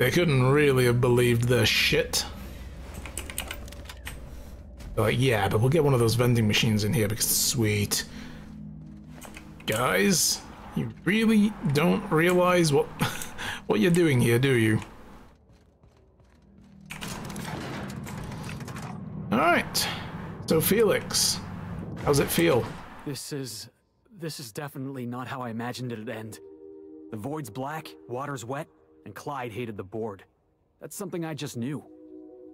They couldn't really have believed their shit. They're like, yeah, but we'll get one of those vending machines in here because it's sweet. Guys, you really don't realize what what you're doing here, do you? Alright. So Felix, how's it feel? This is definitely not how I imagined it'd end. The void's black, water's wet, and Clyde hated the board. That's something I just knew.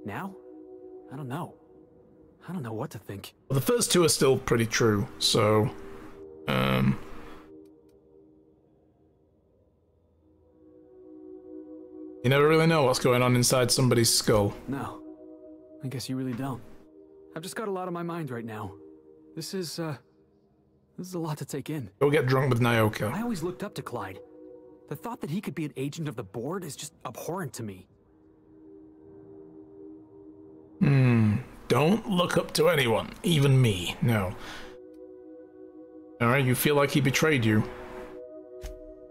Now? I don't know. I don't know what to think. Well, the first two are still pretty true, so... You never really know what's going on inside somebody's skull. No. I guess you really don't. I've just got a lot on my mind right now. This is a lot to take in. Go get drunk with Nyoka. I always looked up to Clyde. The thought that he could be an agent of the board is just abhorrent to me. Don't look up to anyone, even me. No. Alright, you feel like he betrayed you?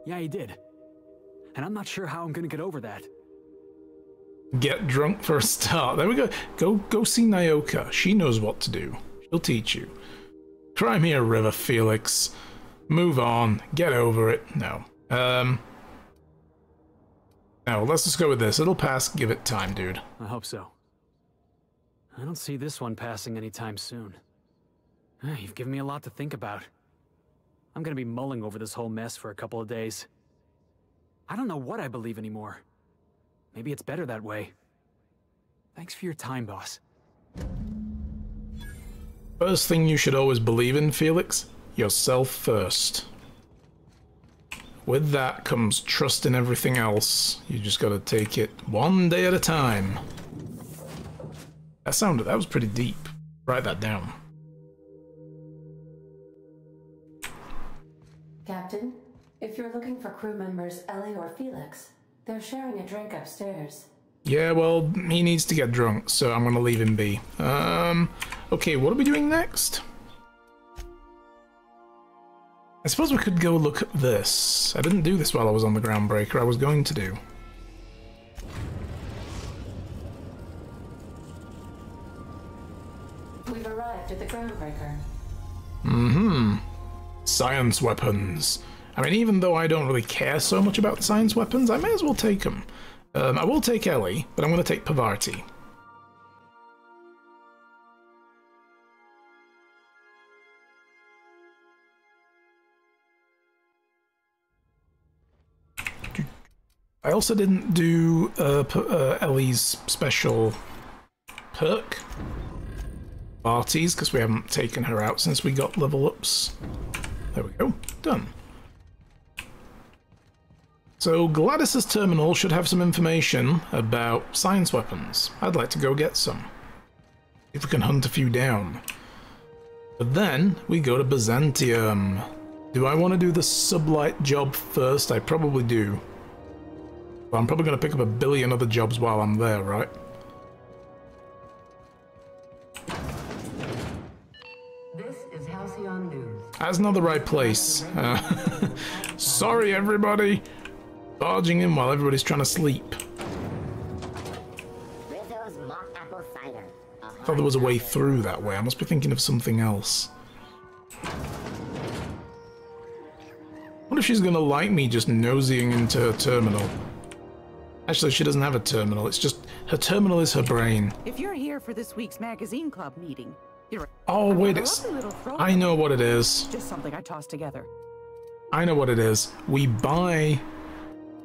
Yeah, he did. And I'm not sure how I'm gonna get over that. Get drunk for a start. There we go. Go see Nyoka. She knows what to do. She'll teach you. Cry me a river, Felix. Move on. Get over it. No. No, let's just go with this. It'll pass. Give it time, dude. I hope so. I don't see this one passing anytime soon. You've given me a lot to think about. I'm gonna be mulling over this whole mess for a couple of days. I don't know what I believe anymore. Maybe it's better that way. Thanks for your time, boss. First thing you should always believe in, Felix, yourself first. With that comes trust in everything else. You just gotta take it one day at a time. That was pretty deep. Write that down. Captain, if you're looking for crew members Ellie or Felix, they're sharing a drink upstairs. Yeah, well, he needs to get drunk, so I'm gonna leave him be. Okay, what are we doing next? I suppose we could go look at this. I didn't do this while I was on the Groundbreaker. I was going to do. We've arrived at the Groundbreaker. Science weapons. I mean, even though I don't really care so much about science weapons, I may as well take them. I will take Ellie, but I'm going to take Pavarti. I also didn't do Ellie's special perk. Parties, because we haven't taken her out since we got level ups. There we go. Done. So Gladys's terminal should have some information about science weapons. I'd like to go get some. If we can hunt a few down. But then we go to Byzantium. Do I want to do the sublight job first? I probably do. Well, I'm probably going to pick up a billion other jobs while I'm there, right? This is Halcyon News. That's not the right place. Sorry, everybody. Barging in while everybody's trying to sleep. I thought there was a way through that way. I must be thinking of something else. What if she's gonna like me just nosying into her terminal? Actually, she doesn't have a terminal. It's just her terminal is her brain. If you're here for this week's magazine club meeting, you're. Oh wait, I know what it is. Just something I tossed together. I know what it is. We buy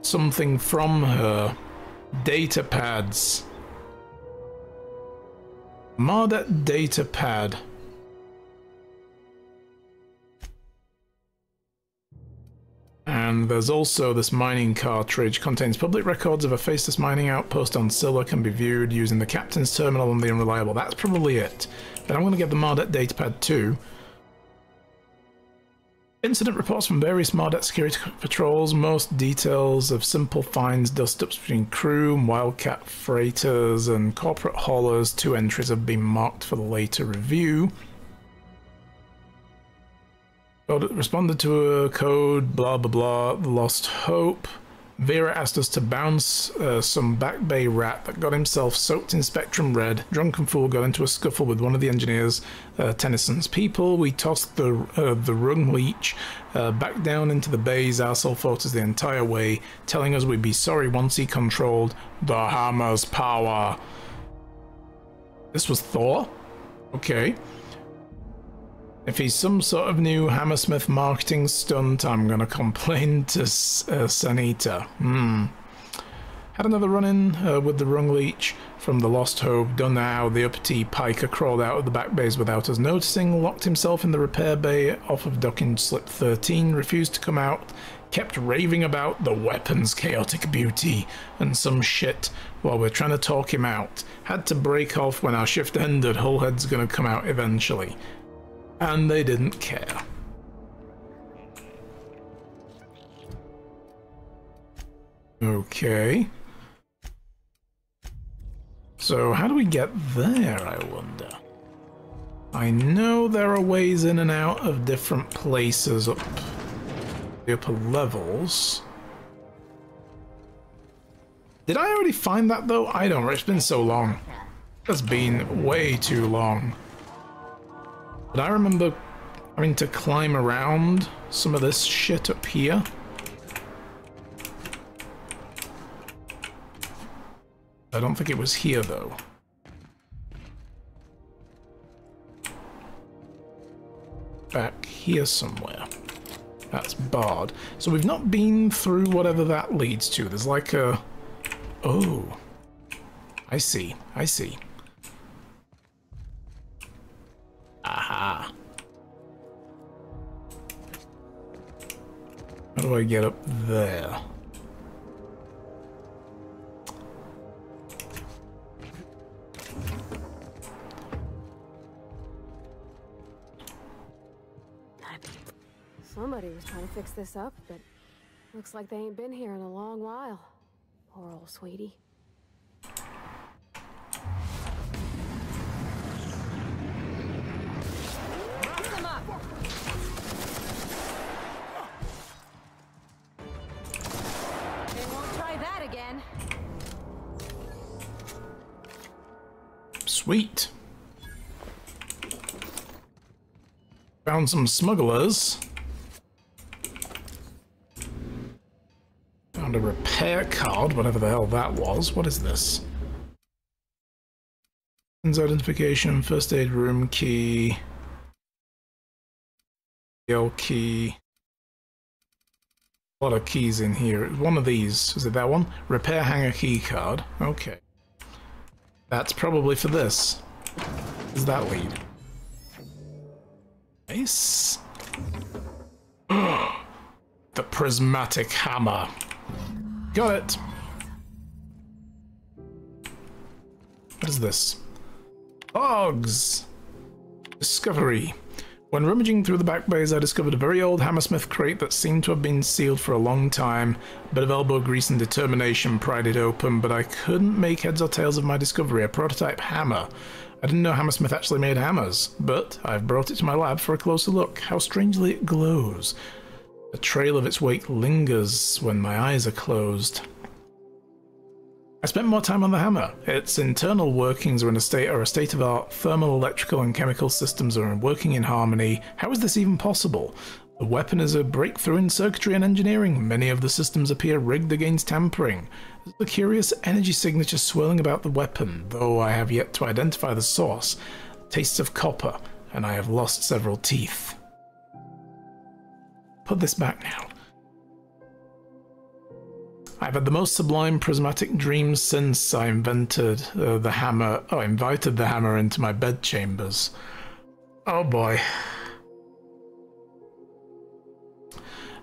something from her. Data pads. Mardet data pad. And there's also this mining cartridge. Contains public records of a faceless mining outpost on Scylla. Can be viewed using the captain's terminal on the Unreliable. That's probably it. Then I'm going to get the Mardet datapad too. Incident reports from various Mardet security patrols. Most details of simple finds, dust-ups between crew, Wildcat freighters, and corporate haulers. 2 entries have been marked for the later review. Responded to a code, blah blah blah, the Lost Hope. Vera asked us to bounce some Back Bay rat that got himself soaked in Spectrum Red. Drunken fool got into a scuffle with one of the engineers, Tennyson's people. We tossed the rung leech back down into the bay's arsehole photos the entire way, telling us we'd be sorry once he controlled the hammer's power. This was Thor? Okay. If he's some sort of new Hammersmith marketing stunt, I'm gonna complain to Sanita. Had another run-in with the rung leech from the Lost Hope. Done now, the uppity piker crawled out of the back bays without us noticing, locked himself in the repair bay off of docking slip 13, refused to come out, kept raving about the weapon's chaotic beauty and some shit while we're trying to talk him out. Had to break off when our shift ended. Hullhead's gonna come out eventually. And they didn't care. Okay. So how do we get there, I wonder? I know there are ways in and out of different places up the upper levels. Did I already find that though? I don't know. It's been so long. It's been way too long. But I remember having to climb around some of this shit up here. I don't think it was here, though. Back here somewhere. That's barred. So we've not been through whatever that leads to. There's like a... Oh. I see. I see. Aha. How do I get up there? Somebody was trying to fix this up, but looks like they ain't been here in a long while. Poor old sweetie. Sweet. Found some smugglers. Found a repair card, whatever the hell that was. What is this? Identification, first aid room key. L key. A lot of keys in here. One of these. Is it that one? Repair hanger key card. Okay. That's probably for this. Does that lead? Nice. The prismatic hammer. Got it. What is this? Logs. Discovery. When rummaging through the back bays, I discovered a very old Hammersmith crate that seemed to have been sealed for a long time. A bit of elbow grease and determination pried it open, but I couldn't make heads or tails of my discovery. A prototype hammer. I didn't know Hammersmith actually made hammers, but I've brought it to my lab for a closer look. How strangely it glows. A trail of its wake lingers when my eyes are closed. I spent more time on the hammer. Its internal workings are a state-of-art. Thermal, electrical, and chemical systems are working in harmony. How is this even possible? The weapon is a breakthrough in circuitry and engineering. Many of the systems appear rigged against tampering. There's a curious energy signature swirling about the weapon, though I have yet to identify the source. Tastes of copper, and I have lost several teeth. Put this back now. I've had the most sublime prismatic dreams since I invented the hammer. Oh, I invited the hammer into my bedchambers. Oh boy.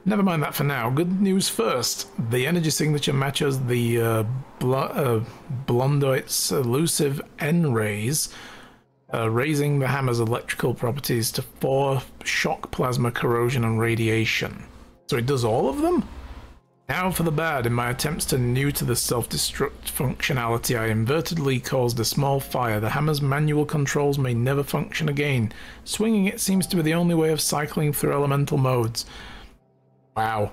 Never mind that for now. Good news first. The energy signature matches the Blondoit's elusive N-rays, raising the hammer's electrical properties to 4 shock, plasma, corrosion, and radiation. So it does all of them? Now for the bad. In my attempts to neuter the self-destruct functionality, I inadvertently caused a small fire. The hammer's manual controls may never function again. Swinging it seems to be the only way of cycling through elemental modes. Wow.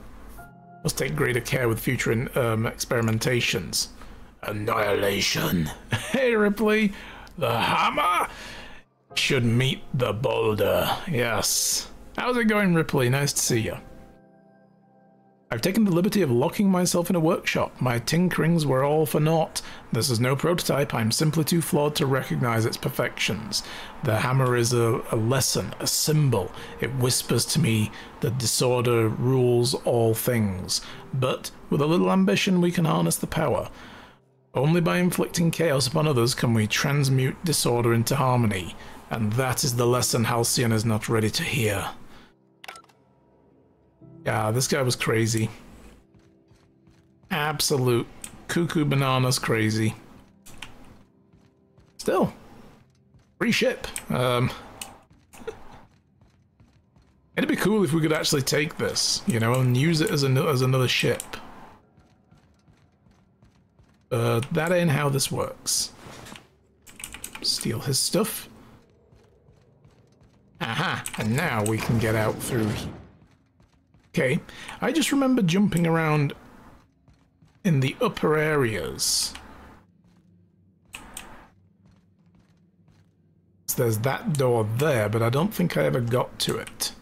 Must take greater care with future experimentations. Annihilation. Hey, Ripley. The hammer should meet the boulder. Yes. How's it going, Ripley? Nice to see you. I've taken the liberty of locking myself in a workshop. My tinkerings were all for naught. This is no prototype. I'm simply too flawed to recognize its perfections. The hammer is a lesson, a symbol. It whispers to me that disorder rules all things. But with a little ambition, we can harness the power. Only by inflicting chaos upon others can we transmute disorder into harmony. And that is the lesson Halcyon is not ready to hear. Yeah, this guy was crazy. Absolute cuckoo bananas crazy. Still, free ship. It'd be cool if we could actually take this, you know, and use it as another ship. That ain't how this works. Steal his stuff. Aha, and now we can get out through here. Okay, I just remember jumping around in the upper areas. So there's that door there, but I don't think I ever got to it.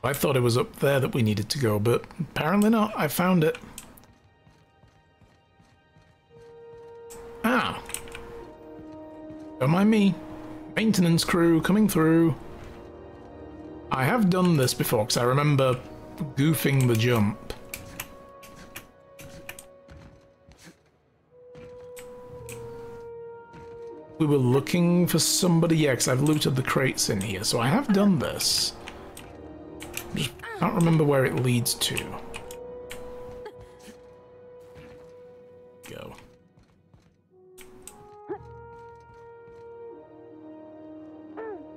I thought it was up there that we needed to go, but apparently not. I found it. Ah. Don't mind me. Maintenance crew coming through. I have done this before because I remember goofing the jump. We were looking for somebody, yeah, because I've looted the crates in here, so I have done this. Just can't remember where it leads to. Go.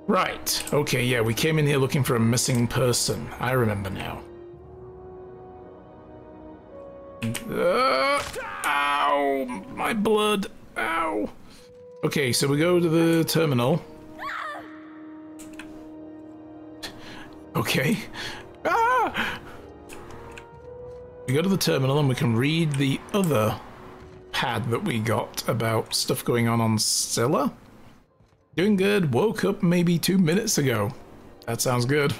Right, okay, yeah, we came in here looking for a missing person. I remember now. Ow! My blood! Ow! Okay, so we go to the terminal. Okay. Ah! We go to the terminal and we can read the other pad that we got about stuff going on Scylla. Doing good. Woke up maybe 2 minutes ago. That sounds good.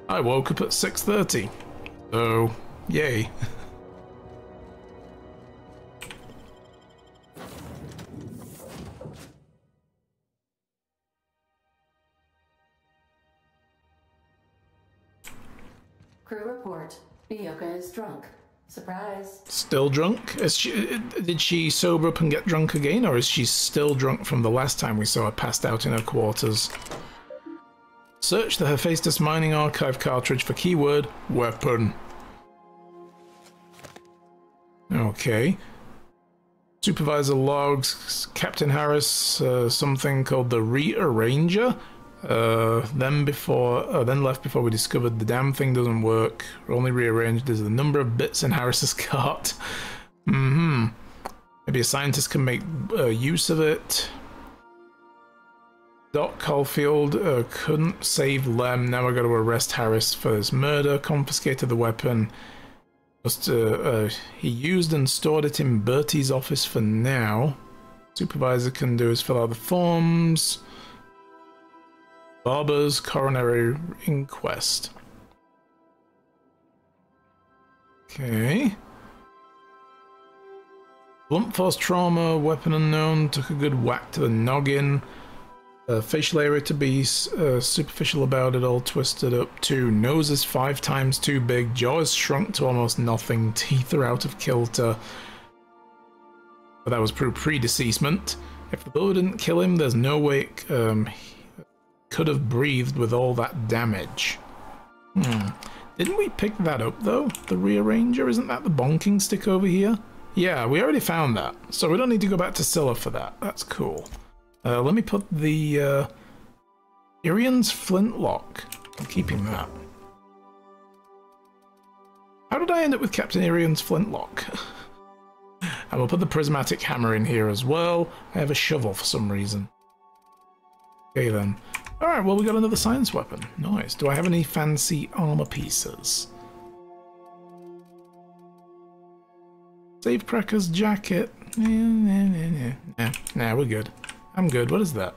I woke up at 6:30. So, yay. Crew report. Bioka is drunk. Surprise. Still drunk? Did she sober up and get drunk again, or is she still drunk from the last time we saw her passed out in her quarters? Search the Hephaestus mining archive cartridge for keyword weapon. Okay. Supervisor logs, Captain Harris, something called the Rearranger. Then left before we discovered the damn thing doesn't work. Only rearranged is the number of bits in Harris's cart. Maybe a scientist can make use of it. Doc Caulfield couldn't save Lem. Now I got to arrest Harris for his murder. Confiscated the weapon. Just he used and stored it in Bertie's office for now. Supervisor can do is fill out the forms. Barber's coronary inquest. Okay. Blunt force trauma, weapon unknown, took a good whack to the noggin. Facial area to be superficial about it, all twisted up too. Nose is 5 times too big, jaw is shrunk to almost nothing, teeth are out of kilter. But that was pre-deceasement. If the bullet didn't kill him, there's no way it, could have breathed with all that damage. Didn't we pick that up though? The Rearranger? Isn't that the bonking stick over here? Yeah, we already found that, so we don't need to go back to Scylla for that. That's cool. Let me put the Irian's flintlock. I'm keeping that. How did I end up with Captain Irian's flintlock? And we'll put the prismatic hammer in here as well. I have a shovel for some reason. Okay then. Alright, well we got another science weapon. Nice. Do I have any fancy armor pieces? Safecracker's jacket. Nah, we're good. I'm good. What is that?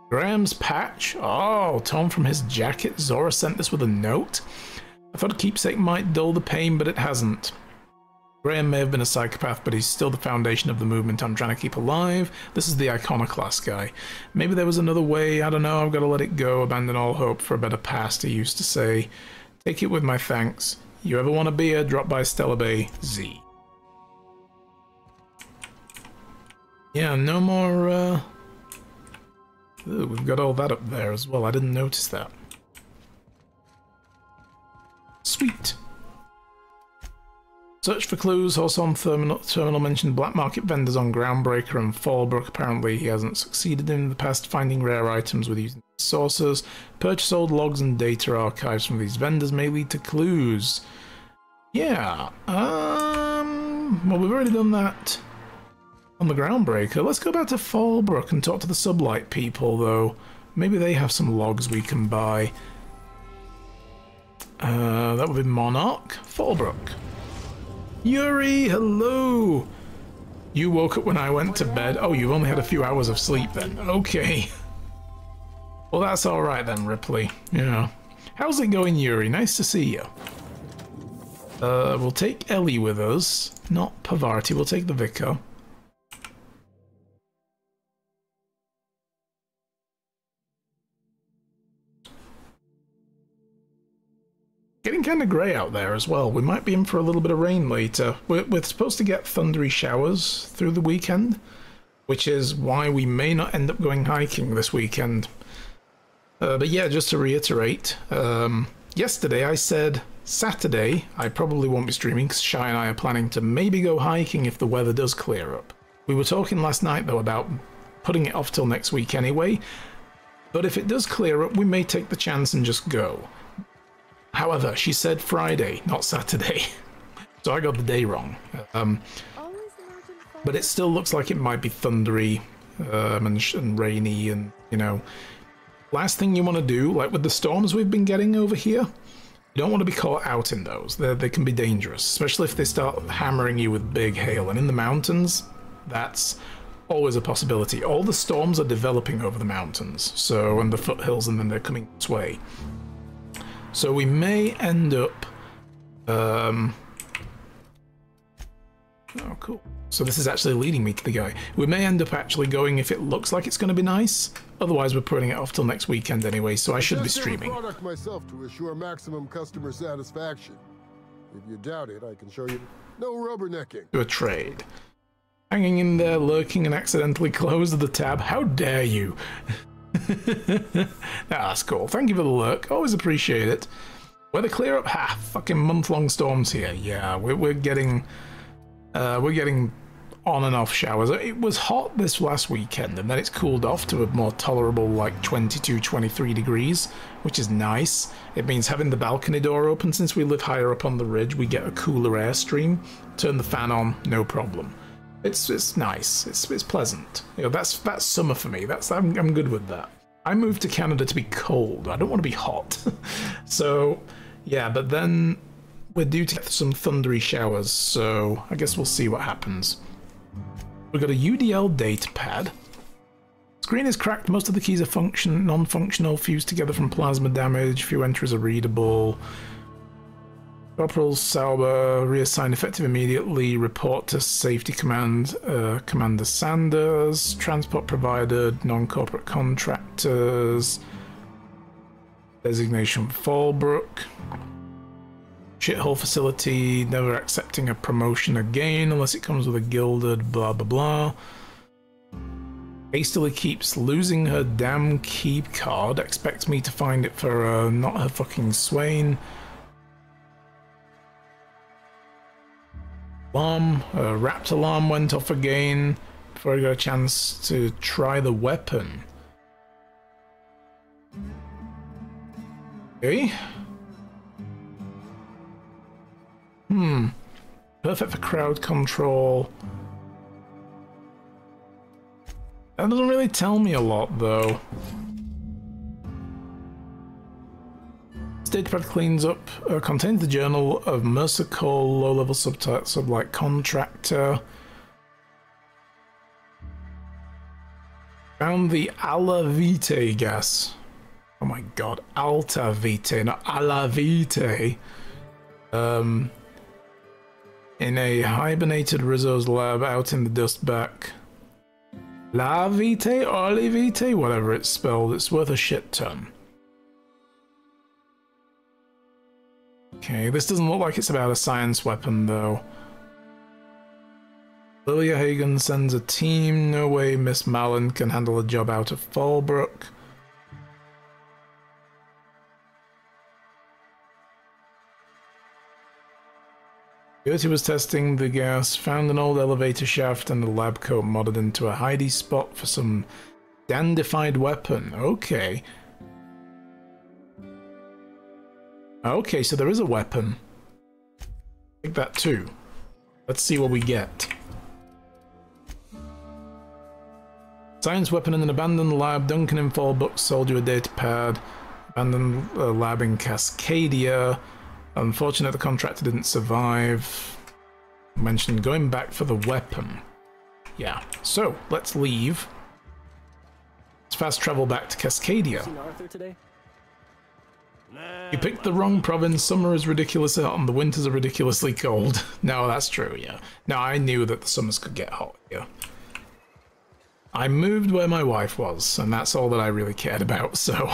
Graham's patch. Oh, torn from his jacket. Zora sent this with a note. I thought a keepsake might dull the pain, but it hasn't. Graham may have been a psychopath, but he's still the foundation of the movement I'm trying to keep alive. This is the iconoclast guy. Maybe there was another way. I don't know. I've got to let it go. Abandon all hope for a better past, he used to say. Take it with my thanks. You ever want a beer? Drop by Stella Bay. Z. Yeah, no more, Ooh, we've got all that up there as well. I didn't notice that. Sweet. Search for clues. Also on terminal mentioned black market vendors on Groundbreaker and Fallbrook. Apparently he hasn't succeeded in the past finding rare items with using sources. Purchase old logs and data archives from these vendors may lead to clues. Yeah. Well, we've already done that on the Groundbreaker. Let's go back to Fallbrook and talk to the Sublight people, though. Maybe they have some logs we can buy. That would be Monarch. Fallbrook. Yuri, hello! You woke up when I went to bed. Oh, you've only had a few hours of sleep then. Okay. Well, that's alright then, Ripley. Yeah. How's it going, Yuri? Nice to see you. We'll take Ellie with us. Not Pavarti, we'll take the Vicar. Getting kind of grey out there as well. We might be in for a little bit of rain later. We're supposed to get thundery showers through the weekend, which is why we may not end up going hiking this weekend. But yeah, just to reiterate, yesterday I said Saturday I probably won't be streaming because Shy and I are planning to maybe go hiking if the weather does clear up. We were talking last night though about putting it off till next week anyway, but if it does clear up we may take the chance and just go. However, she said Friday, not Saturday, so I got the day wrong. But it still looks like it might be thundery and rainy, and you know, last thing you want to do, like with the storms we've been getting over here, you don't want to be caught out in those. They can be dangerous, especially if they start hammering you with big hail. And in the mountains, that's always a possibility. All the storms are developing over the mountains, so, and the foothills, and then they're coming this way. So we may end up, oh cool. So this is actually leading me to the guy. We may end up actually going if it looks like it's going to be nice. Otherwise we're putting it off till next weekend anyway, so I should be streaming. I product myself to assure maximum customer satisfaction. If you doubt it, I can show you. No rubbernecking. To a trade. Hanging in there, lurking, and accidentally closed the tab. How dare you? That's cool. Thank you for the lurk. Always appreciate it. Weather clear up? Ha! Fucking month-long storms here. Yeah, we're getting on and off showers. It was hot this last weekend, and then it's cooled off to a more tolerable, like 22, 23 degrees, which is nice. It means having the balcony door open. Since we live higher up on the ridge, we get a cooler airstream. Turn the fan on, no problem. It's nice. It's pleasant. You know, that's summer for me. I'm good with that. I moved to Canada to be cold. I don't want to be hot. So yeah, but then we're due to get some thundery showers. So I guess we'll see what happens. We've got a UDL data pad. Screen is cracked. Most of the keys are non-functional, fused together from plasma damage. Few entries are readable. Corporal Sauber, reassign effective immediately, report to safety command, Commander Sanders, transport provided, non-corporate contractors, designation Fallbrook, shithole facility, never accepting a promotion again unless it comes with a gilded blah blah blah. Hastily keeps losing her damn keep card, expects me to find it for not her fucking Swain. Alarm, wrapped alarm went off again before I got a chance to try the weapon. Okay. Perfect for crowd control. That doesn't really tell me a lot, though. Stage pad cleans up, contains the journal of Mercer Cole, low-level sub like contractor. Found the Alla Vitae gas. Oh my god, Alta Vitae, not Alla Vitae. In a hibernated Rizzo's lab out in the dust back. La Vitae, Oli Vitae, whatever it's spelled, it's worth a shit ton. Okay, this doesn't look like it's about a science weapon, though. Lilia Hagen sends a team. No way Miss Malin can handle a job out of Fallbrook. Gertie was testing the gas, found an old elevator shaft and a lab coat modded into a hidey spot for some dandified weapon. Okay. Okay, so there is a weapon. Take that too. Let's see what we get. Science weapon in an abandoned lab. Duncan in Fallbrook sold you a data pad. Abandoned lab in Cascadia. Unfortunate the contractor didn't survive. Mentioned going back for the weapon. Yeah, so let's leave. Let's fast travel back to Cascadia. Seen Arthur today? You picked the wrong province. Summer is ridiculously hot and the winters are ridiculously cold. No, that's true, yeah. No, I knew that the summers could get hot here. I moved where my wife was, and that's all that I really cared about, so...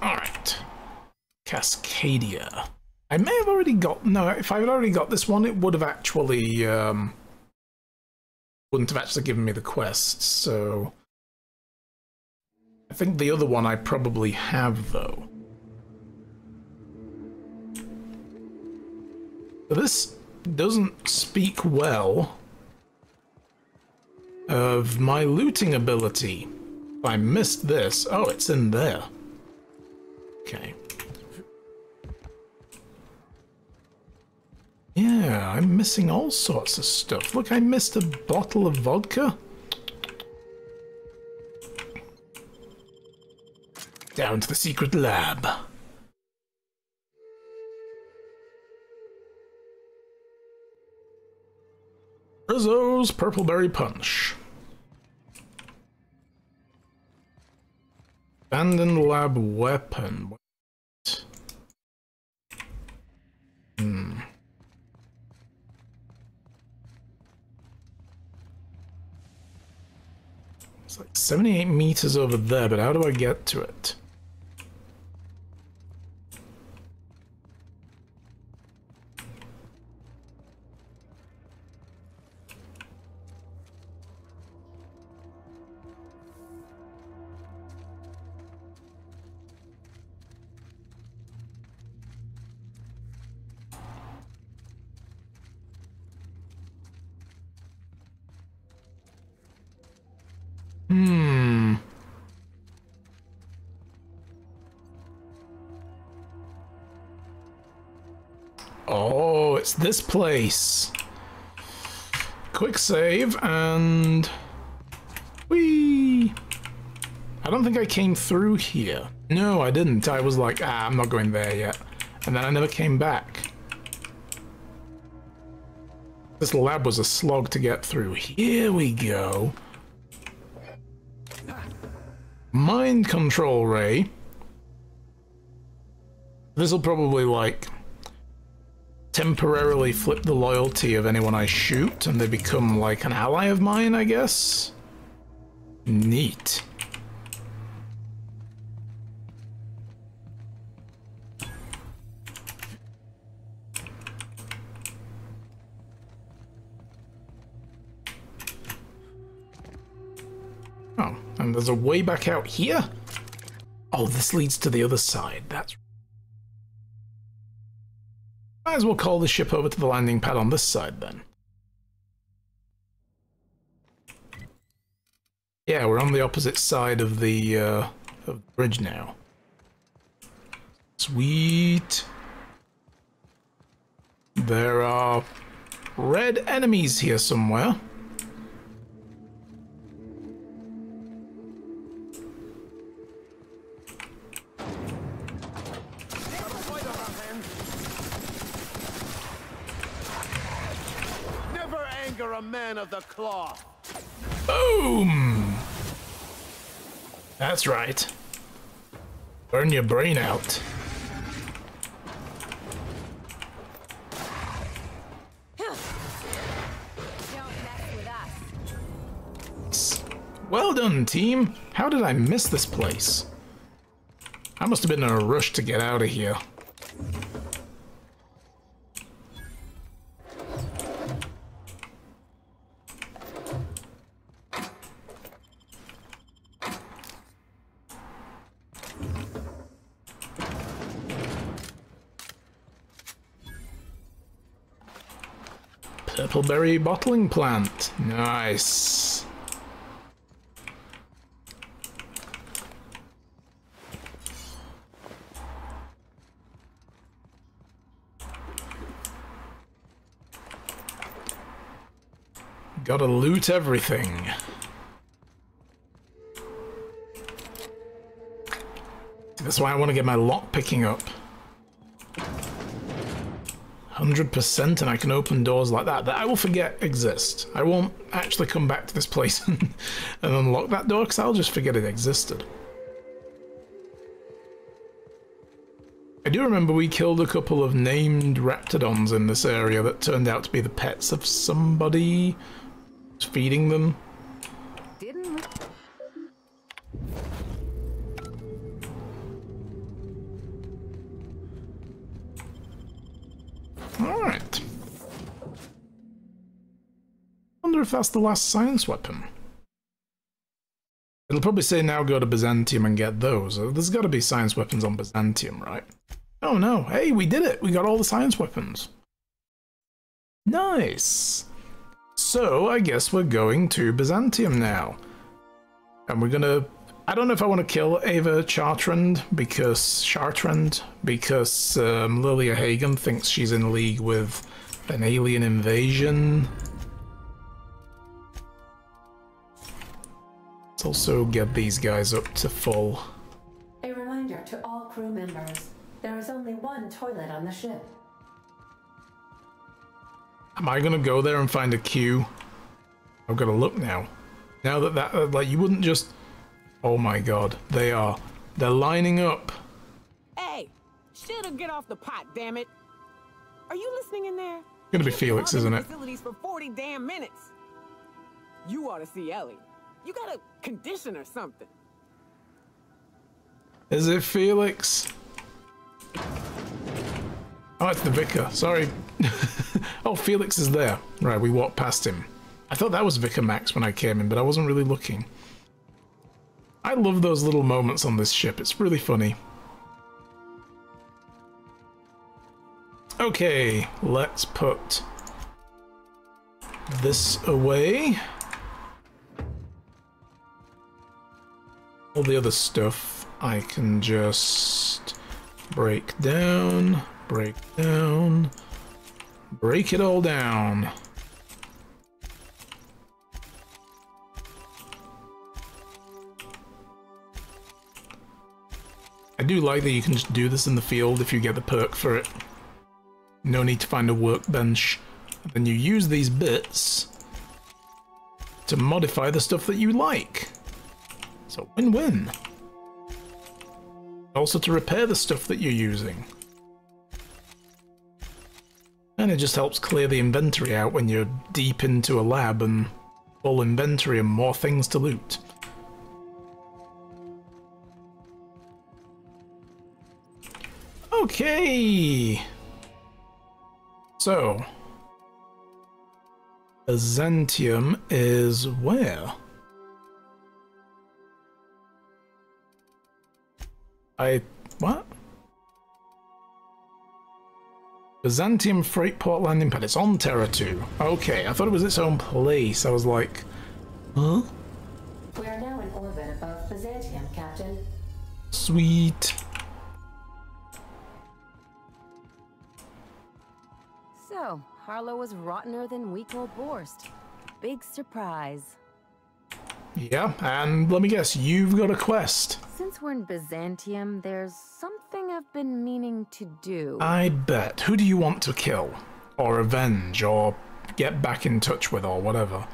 Alright. Cascadia. I may have already got... No, if I had already got this one, it would have actually... wouldn't have actually given me the quests, so... I think the other one I probably have, though. So this doesn't speak well of my looting ability. If I missed this... Oh, it's in there. Okay. Yeah, I'm missing all sorts of stuff. Look, I missed a bottle of vodka. Down to the secret lab. Rizzo's Purpleberry Punch. Abandoned lab weapon. What? It's like 78 meters over there, but how do I get to it? Oh, it's this place. Quick save and... Whee! I don't think I came through here. No, I didn't. I was like, I'm not going there yet. And then I never came back. This lab was a slog to get through. Here we go. Mind control ray. This'll probably, like, temporarily flip the loyalty of anyone I shoot, and they become, like, an ally of mine, I guess? Neat. Oh, and there's a way back out here? Oh, this leads to the other side. That's... Might as well call the ship over to the landing pad on this side, then. Yeah, we're on the opposite side of the bridge now. Sweet. There are red enemies here somewhere. Never anger a man of the cloth. Boom! That's right. Burn your brain out. Well done, team. How did I miss this place? I must have been in a rush to get out of here. Purpleberry bottling plant. Nice. Gotta loot everything. That's why I want to get my lock picking up. 100% and I can open doors like that I will forget exist. I won't actually come back to this place and unlock that door because I'll just forget it existed. I do remember we killed a couple of named raptidons in this area that turned out to be the pets of somebody feeding them. Didn't. Alright. Wonder if that's the last science weapon. It'll probably say now go to Byzantium and get those. There's got to be science weapons on Byzantium, right? Oh no, hey, we did it! We got all the science weapons. Nice! So, I guess we're going to Byzantium now. And we're gonna... I don't know if I want to kill Ava Chartrand because Lilia Hagen thinks she's in league with an alien invasion. Let's also get these guys up to full. A reminder to all crew members, there is only one toilet on the ship. Am I gonna go there and find a queue? I've got to look now. Now that like, you wouldn't just... Oh my god, they're lining up. Hey, shit'll get off the pot, damn it. Are you listening in there? Gonna be Felix, isn't it? Facilities for 40 damn minutes. You ought to see Ellie. You got a condition or something. Is it Felix? Oh, it's the Vicar. Sorry. Oh, Felix is there. Right, we walked past him. I thought that was Vicar Max when I came in, but I wasn't really looking. I love those little moments on this ship. It's really funny. Okay, let's put this away. All the other stuff I can just break down, break it all down. I do like that you can just do this in the field if you get the perk for it. No need to find a workbench. Then you use these bits to modify the stuff that you like. So win-win. Also to repair the stuff that you're using. And it just helps clear the inventory out when you're deep into a lab and full inventory and more things to loot. Okay. So, Byzantium is where? What? Byzantium Freight Port Landing Pad. It's on Terra 2. Okay, I thought it was its own place. I was like, huh? We are now in orbit above Byzantium, Captain. Sweet. So, Harlow was rottener than week-old Borst. Big surprise. Yeah, and let me guess, you've got a quest. Since we're in Byzantium, there's something I've been meaning to do. I bet. Who do you want to kill? Or avenge, or get back in touch with, or whatever?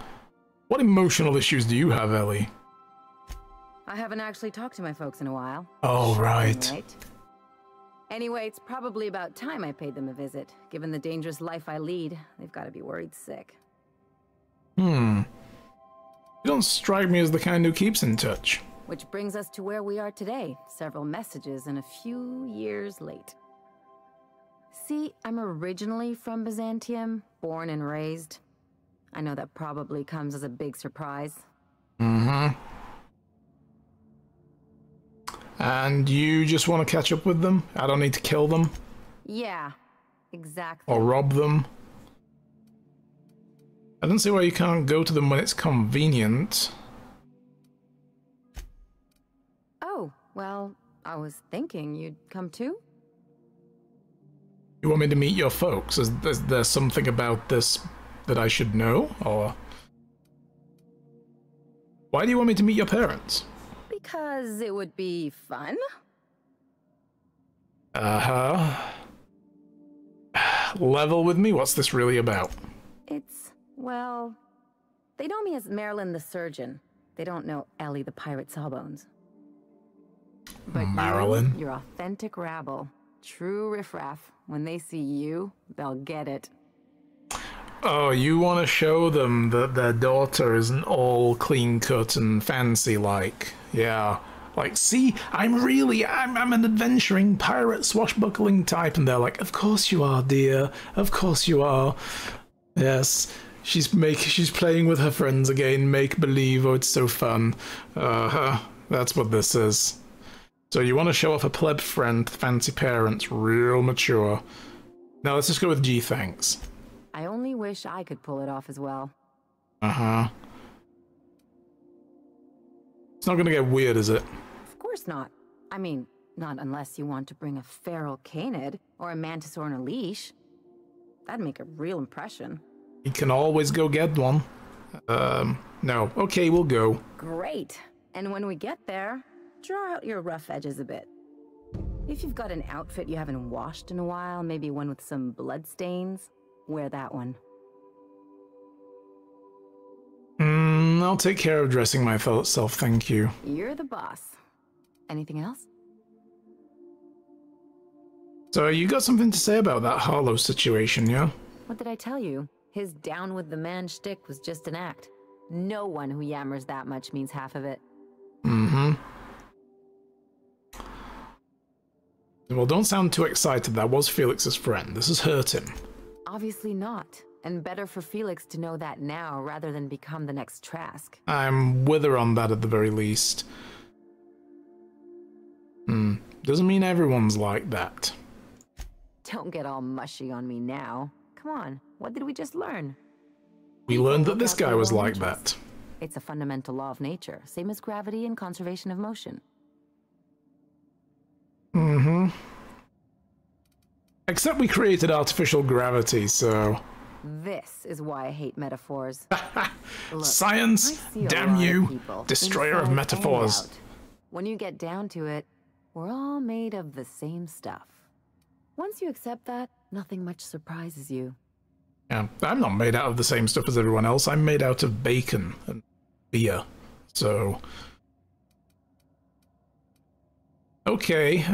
What emotional issues do you have, Ellie? I haven't actually talked to my folks in a while. Oh, right. Anyway, it's probably about time I paid them a visit. Given the dangerous life I lead, they've got to be worried sick. You don't strike me as the kind who keeps in touch. Which brings us to where we are today. Several messages and a few years late. See, I'm originally from Byzantium, born and raised. I know that probably comes as a big surprise. And you just want to catch up with them? I don't need to kill them? Yeah, exactly. Or rob them? I don't see why you can't go to them when it's convenient. Oh, well, I was thinking you'd come too? You want me to meet your folks? Is there something about this that I should know? Or why do you want me to meet your parents? Because it would be fun. Level with me? What's this really about? It's, well, they know me as Marilyn the surgeon. They don't know Ellie the pirate Sawbones. But Marilyn? You're authentic rabble. True riffraff. When they see you, they'll get it. Oh, you want to show them that their daughter isn't all clean-cut and fancy-like. Yeah. Like, see, I'm an adventuring pirate swashbuckling type, and they're like, of course you are, dear. Of course you are. Yes. She's playing with her friends again, make-believe. Oh, it's so fun. That's what this is. So you want to show off a pleb friend, fancy parents, real mature. Now let's just go with G, thanks. I only wish I could pull it off as well. It's not gonna get weird, is it? Of course not. I mean, not unless you want to bring a feral canid or a mantisaur on a leash. That'd make a real impression. You can always go get one. No. Okay, we'll go. Great. And when we get there, draw out your rough edges a bit. If you've got an outfit you haven't washed in a while, maybe one with some blood stains, wear that one. I'll take care of dressing myself, thank you. You're the boss. Anything else? So you got something to say about that Harlow situation, yeah? What did I tell you? His down with the man shtick was just an act. No one who yammers that much means half of it. Well, don't sound too excited. That was Felix's friend. This has hurt him. Obviously not. And better for Felix to know that now rather than become the next Trask. I'm with her on that at the very least. Doesn't mean everyone's like that. Don't get all mushy on me now. Come on, what did we just learn? We learned that this guy was like that. It's a fundamental law of nature, same as gravity and conservation of motion. Except we created artificial gravity, so... This is why I hate metaphors. Look, Science, damn you, destroyer of metaphors. When you get down to it, we're all made of the same stuff. Once you accept that, nothing much surprises you. Yeah, I'm not made out of the same stuff as everyone else. I'm made out of bacon and beer, so... Okay,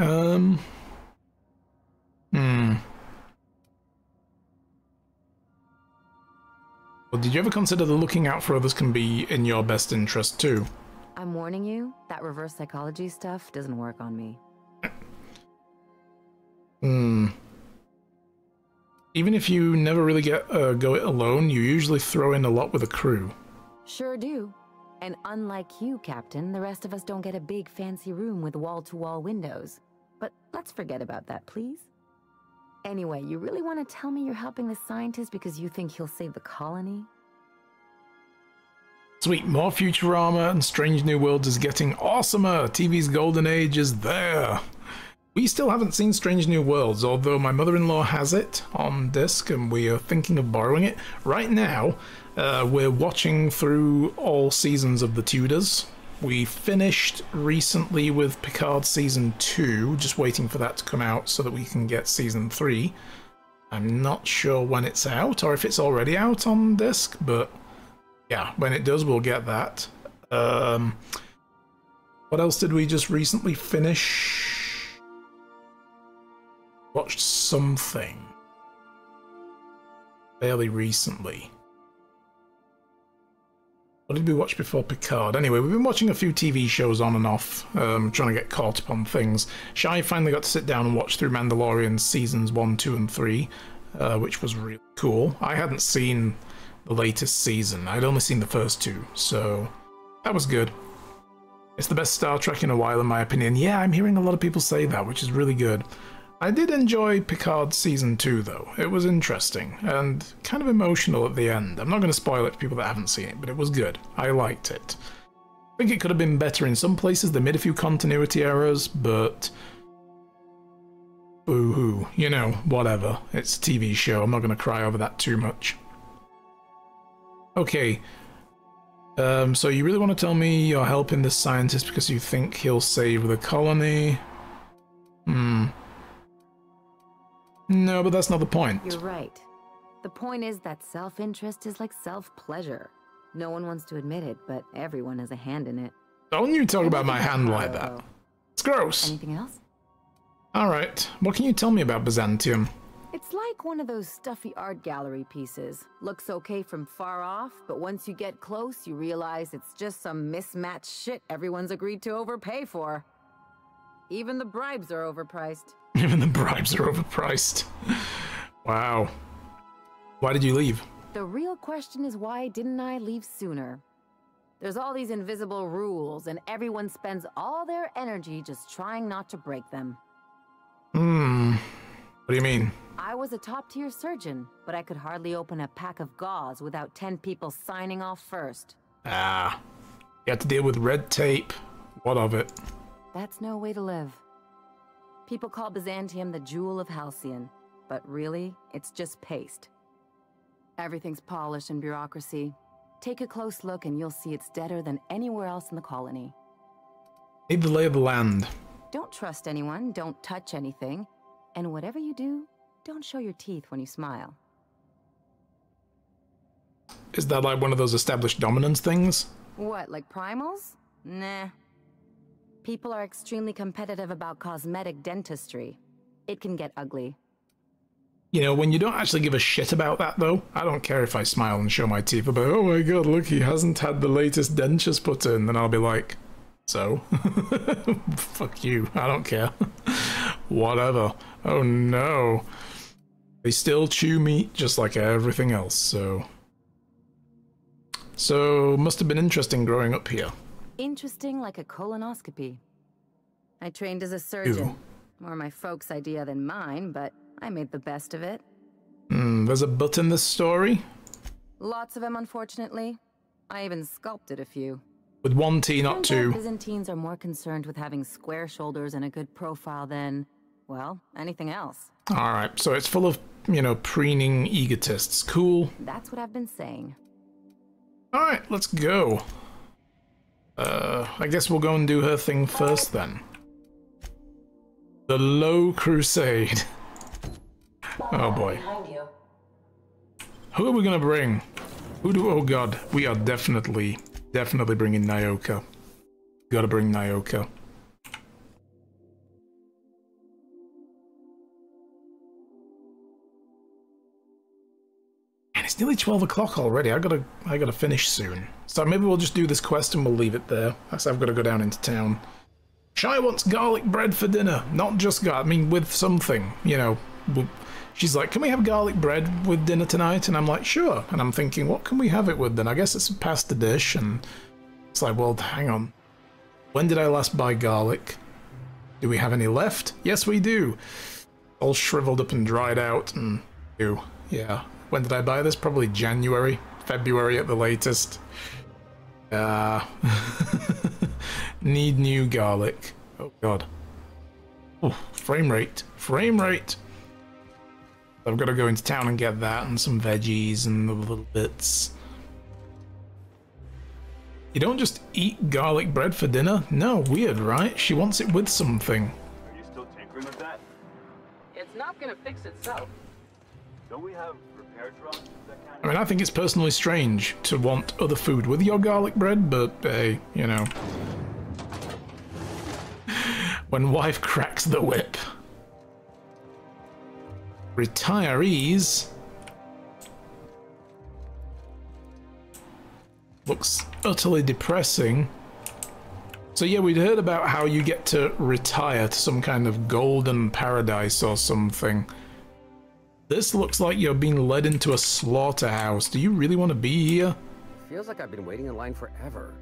Well, did you ever consider that looking out for others can be in your best interest too? I'm warning you, that reverse psychology stuff doesn't work on me. Even if you never really go it alone, you usually throw in a lot with a crew. Sure do. And unlike you, Captain, the rest of us don't get a big fancy room with wall-to-wall windows. But let's forget about that, please. Anyway, you really want to tell me you're helping the scientist because you think he'll save the colony? Sweet, more Futurama and Strange New Worlds is getting awesomer. TV's golden age is there. We still haven't seen Strange New Worlds, although my mother-in-law has it on disc and we are thinking of borrowing it. Right now, we're watching through all seasons of The Tudors. We finished recently with Picard Season 2, just waiting for that to come out so that we can get Season 3. I'm not sure when it's out, or if it's already out on disc, but yeah, when it does, we'll get that. What else did we just recently finish? Watched something fairly recently. What did we watch before Picard? Anyway, we've been watching a few TV shows on and off, trying to get caught up on things. Shy finally got to sit down and watch through Mandalorian seasons 1, 2, and 3, which was really cool. I hadn't seen the latest season. I'd only seen the first 2, so that was good. It's the best Star Trek in a while, in my opinion. Yeah, I'm hearing a lot of people say that, which is really good. I did enjoy Picard Season 2, though. It was interesting, and kind of emotional at the end. I'm not going to spoil it to people that haven't seen it, but it was good. I liked it. I think it could have been better in some places. They made a few continuity errors, but boo-hoo. You know, whatever. It's a TV show. I'm not going to cry over that too much. Okay. So you really want to tell me you're helping this scientist because you think he'll save the colony? No, but that's not the point. You're right. The point is that self-interest is like self-pleasure. No one wants to admit it, but everyone has a hand in it. Don't you talk about my hand like that. It's gross. Anything else? Alright, what can you tell me about Byzantium? It's like one of those stuffy art gallery pieces. Looks okay from far off, but once you get close, you realize it's just some mismatched shit everyone's agreed to overpay for. Even the bribes are overpriced. Even the bribes are overpriced. Wow. Why did you leave? The real question is, why didn't I leave sooner? There's all these invisible rules, and everyone spends all their energy just trying not to break them. What do you mean? I was a top-tier surgeon, but I could hardly open a pack of gauze without 10 people signing off first. Ah. You had to deal with red tape. What of it? That's no way to live. People call Byzantium the jewel of Halcyon, but really, it's just paste. Everything's polished and bureaucracy. Take a close look and you'll see it's deader than anywhere else in the colony. Need the lay of the land. Don't trust anyone, don't touch anything, and whatever you do, don't show your teeth when you smile. Is that like one of those established dominance things? What, like primals? Nah. People are extremely competitive about cosmetic dentistry. It can get ugly. You know, when you don't actually give a shit about that, though, I don't care if I smile and show my teeth about, oh my god, look, he hasn't had the latest dentures put in. Then I'll be like, so? Fuck you, I don't care. Whatever. Oh no. They still chew meat just like everything else, so... So, must have been interesting growing up here. Interesting like a colonoscopy. I trained as a surgeon. Ew. More my folks' idea than mine, but I made the best of it. There's a but in this story? Lots of them, unfortunately. I even sculpted a few. With one T, not two. Byzantines are more concerned with having square shoulders and a good profile than, well, anything else. Alright, so it's full of, you know, preening egotists. Cool. That's what I've been saying. Alright, let's go. I guess we'll go and do her thing first then. The Low Crusade. Oh boy. Who are we gonna bring? Oh god, we are definitely bringing Nyoka. Gotta bring Nyoka. And it's nearly 12 o'clock already. I gotta finish soon. So maybe we'll just do this quest and we'll leave it there. As I've got to go down into town. Shy wants garlic bread for dinner. Not just garlic, I mean with something, you know. She's like, can we have garlic bread with dinner tonight? And I'm like, sure. And I'm thinking, what can we have it with then? I guess it's a pasta dish. And it's like, well, hang on. When did I last buy garlic? Do we have any left? Yes, we do. All shriveled up and dried out and ew. Yeah. When did I buy this? Probably January, February at the latest. Need new garlic. Oh god. Oh, frame rate. Frame rate! I've got to go into town and get that and some veggies and the little bits. You don't just eat garlic bread for dinner? No, weird, right? She wants it with something. Are you still tinkering with that? It's not gonna fix itself. Don't we have repair drones that can? I mean, I think it's personally strange to want other food with your garlic bread, but hey, you know. When wife cracks the whip. Retirees. Looks utterly depressing. So yeah, we'd heard about how you get to retire to some kind of golden paradise or something. This looks like you're being led into a slaughterhouse. Do you really want to be here? Feels like I've been waiting in line forever.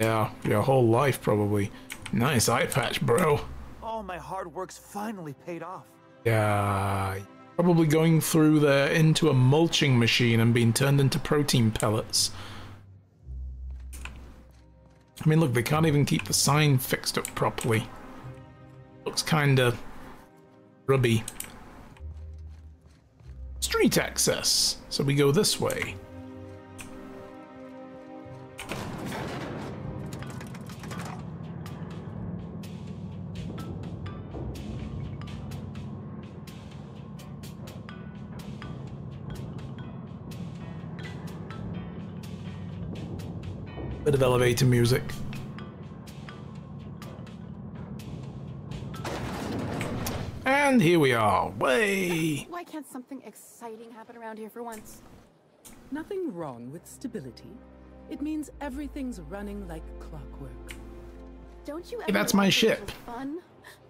Yeah, your whole life probably. Nice eye patch, bro. Oh, my hard work's finally paid off. Yeah, probably going through there into a mulching machine and being turned into protein pellets. I mean, look, they can't even keep the sign fixed up properly. Looks kinda rubby. Street access. So we go this way. Bit of elevator music. And here we are. Way! Why can't something exciting happen around here for once? Nothing wrong with stability. It means everything's running like clockwork. Don't you Hey, that's my ship. Fun?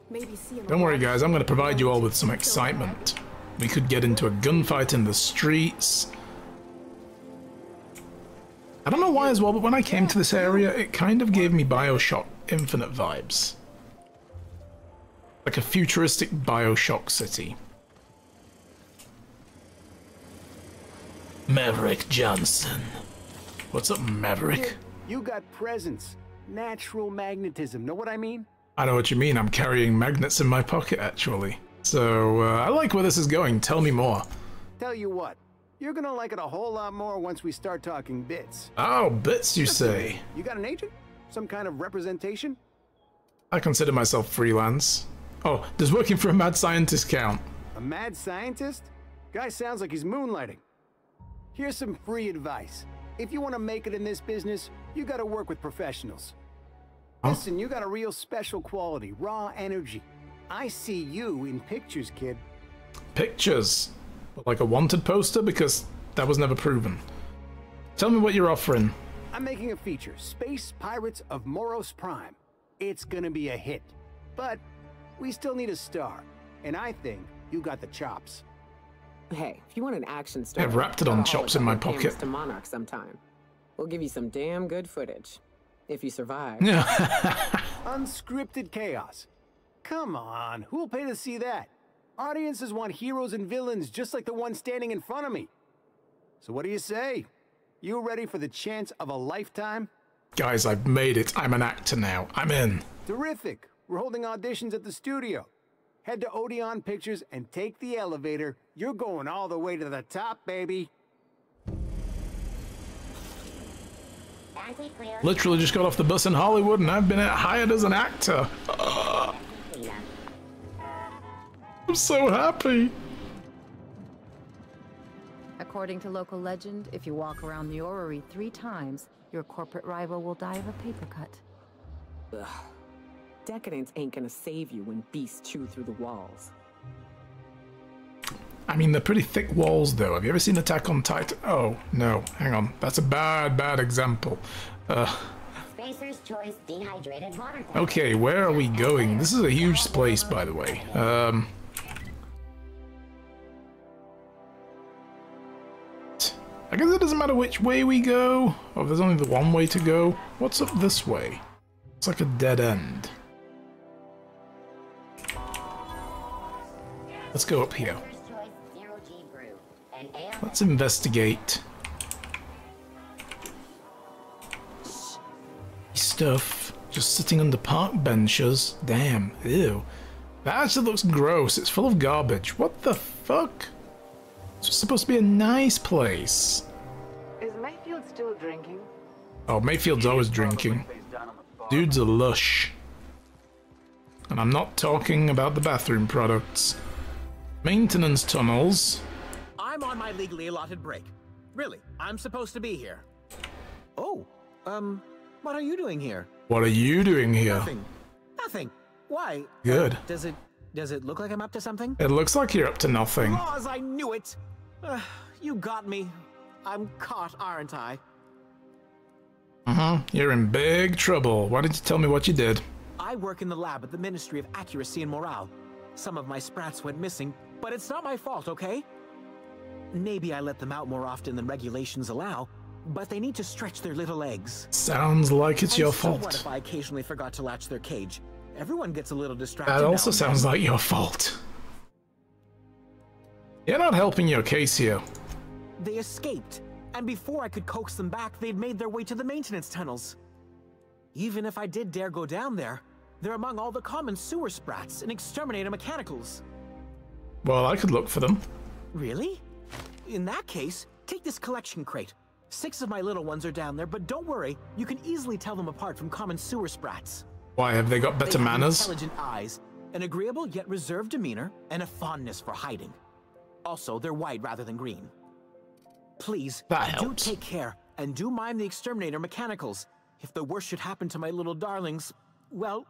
Maybe see Don't worry, guys. I'm going to provide you all with some excitement. We could get into a gunfight in the streets. I don't know why as well, but when I came to this area, it kind of gave me BioShock Infinite vibes. Like a futuristic BioShock city. Maverick Johnson. What's up, Maverick? You got presence. Natural magnetism. Know what I mean? I know what you mean. I'm carrying magnets in my pocket, actually. So, I like where this is going. Tell me more. Tell you what. You're gonna like it a whole lot more once we start talking bits. Oh, bits, you say? You got an agent? Some kind of representation? I consider myself freelance. Oh, does working for a mad scientist count? A mad scientist? Guy sounds like he's moonlighting. Here's some free advice. If you want to make it in this business, you gotta work with professionals. Huh? Listen, you got a real special quality, raw energy. I see you in pictures, kid. Pictures? Like a wanted poster? Because that was never proven. Tell me what you're offering. I'm making a feature, Space Pirates of Moros Prime. It's gonna be a hit. But we still need a star. And I think you got the chops. Hey, if you want an action story, I've wrapped it on chops in my pocket. To Monarch sometime. We'll give you some damn good footage. If you survive. Unscripted chaos. Come on, who'll pay to see that? Audiences want heroes and villains just like the one standing in front of me. So what do you say? You ready for the chance of a lifetime? Guys, I've made it. I'm an actor now. I'm in. Terrific. We're holding auditions at the studio. Head to Odeon Pictures and take the elevator. You're going all the way to the top, baby. Literally just got off the bus in Hollywood and I've been hired as an actor. I'm so happy. According to local legend, if you walk around the orrery 3 times, your corporate rival will die of a paper cut. Ugh. Decadence ain't gonna save you when beasts chew through the walls. I mean, they're pretty thick walls, though. Have you ever seen Attack on Titan? Oh, no. Hang on. That's a bad example. Spacer's Choice dehydrated water. Okay, where are we going? This is a huge place, by the way. I guess it doesn't matter which way we go. Oh, there's only the one way to go. What's up this way? It's like a dead end. Let's go up here. Let's investigate. stuff just sitting under park benches. Damn, ew. That actually looks gross. It's full of garbage. What the fuck? It's supposed to be a nice place. Is Mayfield still drinking? Oh, Mayfield's always drinking. Dude's a lush. And I'm not talking about the bathroom products. Maintenance tunnels. I'm on my legally allotted break. Really, I'm supposed to be here. Oh, what are you doing here? What are you doing here? Nothing. Nothing. Why? Good. Does it look like I'm up to something? It looks like you're up to nothing. Laws, I knew it. You got me. I'm caught, aren't I? You're in big trouble. Why didn't you tell me what you did? I work in the lab at the Ministry of Accuracy and Morale. Some of my sprats went missing, but it's not my fault, okay? Maybe I let them out more often than regulations allow, but they need to stretch their little legs. Sounds like it's your So what fault. if I occasionally forgot to latch their cage? Everyone gets a little distracted. That also now and sounds then. like your fault. You're not helping your case here. They escaped, and before I could coax them back, they'd made their way to the maintenance tunnels. Even if I did dare go down there, they're among all the common sewer sprats and exterminator mechanicals. Well, I could look for them. Really? In that case, take this collection crate. 6 of my little ones are down there, but don't worry, you can easily tell them apart from common sewer sprats. Why, have they got better They have manners? intelligent eyes, an agreeable yet reserved demeanor, and a fondness for hiding. Also, they're white rather than green. Please, That do helps. take care, and do mind the exterminator mechanicals. If the worst should happen to my little darlings, well,